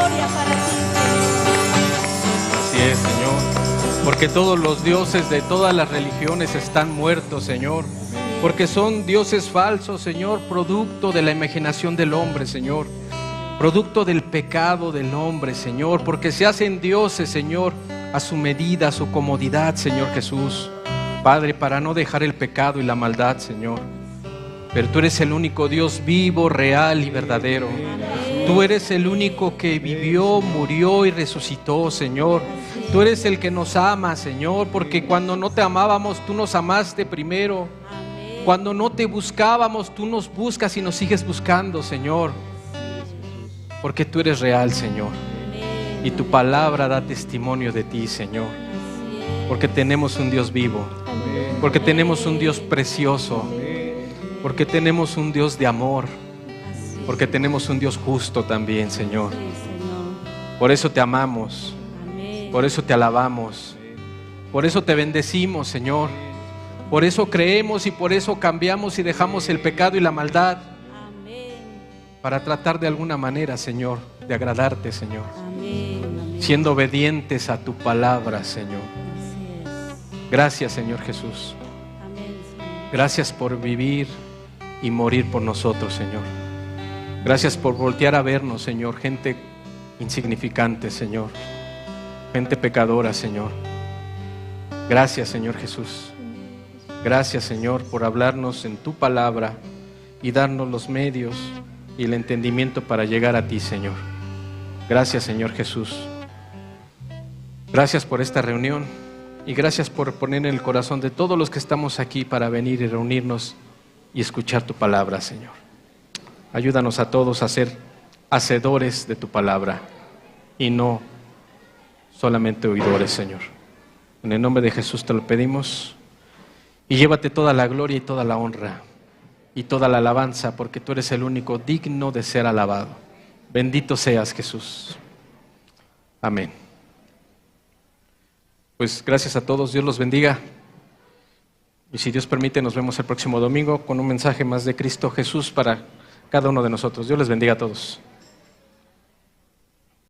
gloria para ti, Señor. Así es, Señor. Porque todos los dioses de todas las religiones están muertos, Señor. Porque son dioses falsos, Señor, producto de la imaginación del hombre, Señor. Producto del pecado del hombre, Señor. Porque se hacen dioses, Señor, a su medida, a su comodidad, Señor Jesús. Padre, para no dejar el pecado y la maldad, Señor. Pero tú eres el único Dios vivo, real y verdadero. Tú eres el único que vivió, murió y resucitó, Señor. Tú eres el que nos ama, Señor, porque cuando no te amábamos, tú nos amaste primero. Cuando no te buscábamos, tú nos buscas y nos sigues buscando, Señor. Porque tú eres real, Señor. Y tu palabra da testimonio de ti, Señor. Porque tenemos un Dios vivo. Porque tenemos un Dios precioso. Porque tenemos un Dios de amor. Porque tenemos un Dios justo también, Señor. Por eso te amamos. Por eso te alabamos. Por eso te bendecimos, Señor. Por eso creemos y por eso cambiamos y dejamos el pecado y la maldad. Para tratar de alguna manera, Señor, de agradarte, Señor. Siendo obedientes a tu palabra, Señor. Gracias, Señor Jesús. Gracias por vivir y morir por nosotros, Señor. Gracias por voltear a vernos, Señor, gente insignificante, Señor. Gente pecadora, Señor. Gracias, Señor Jesús. Gracias, Señor, por hablarnos en tu palabra y darnos los medios y el entendimiento para llegar a ti, Señor. Gracias, Señor Jesús. Gracias por esta reunión y gracias por poner en el corazón de todos los que estamos aquí para venir y reunirnos y escuchar tu palabra, Señor. Ayúdanos a todos a ser hacedores de tu palabra y no solamente oidores, Señor. En el nombre de Jesús te lo pedimos. Y llévate toda la gloria y toda la honra y toda la alabanza, porque tú eres el único digno de ser alabado. Bendito seas, Jesús. Amén. Pues gracias a todos, Dios los bendiga. Y si Dios permite, nos vemos el próximo domingo con un mensaje más de Cristo Jesús para cada uno de nosotros. Dios les bendiga a todos.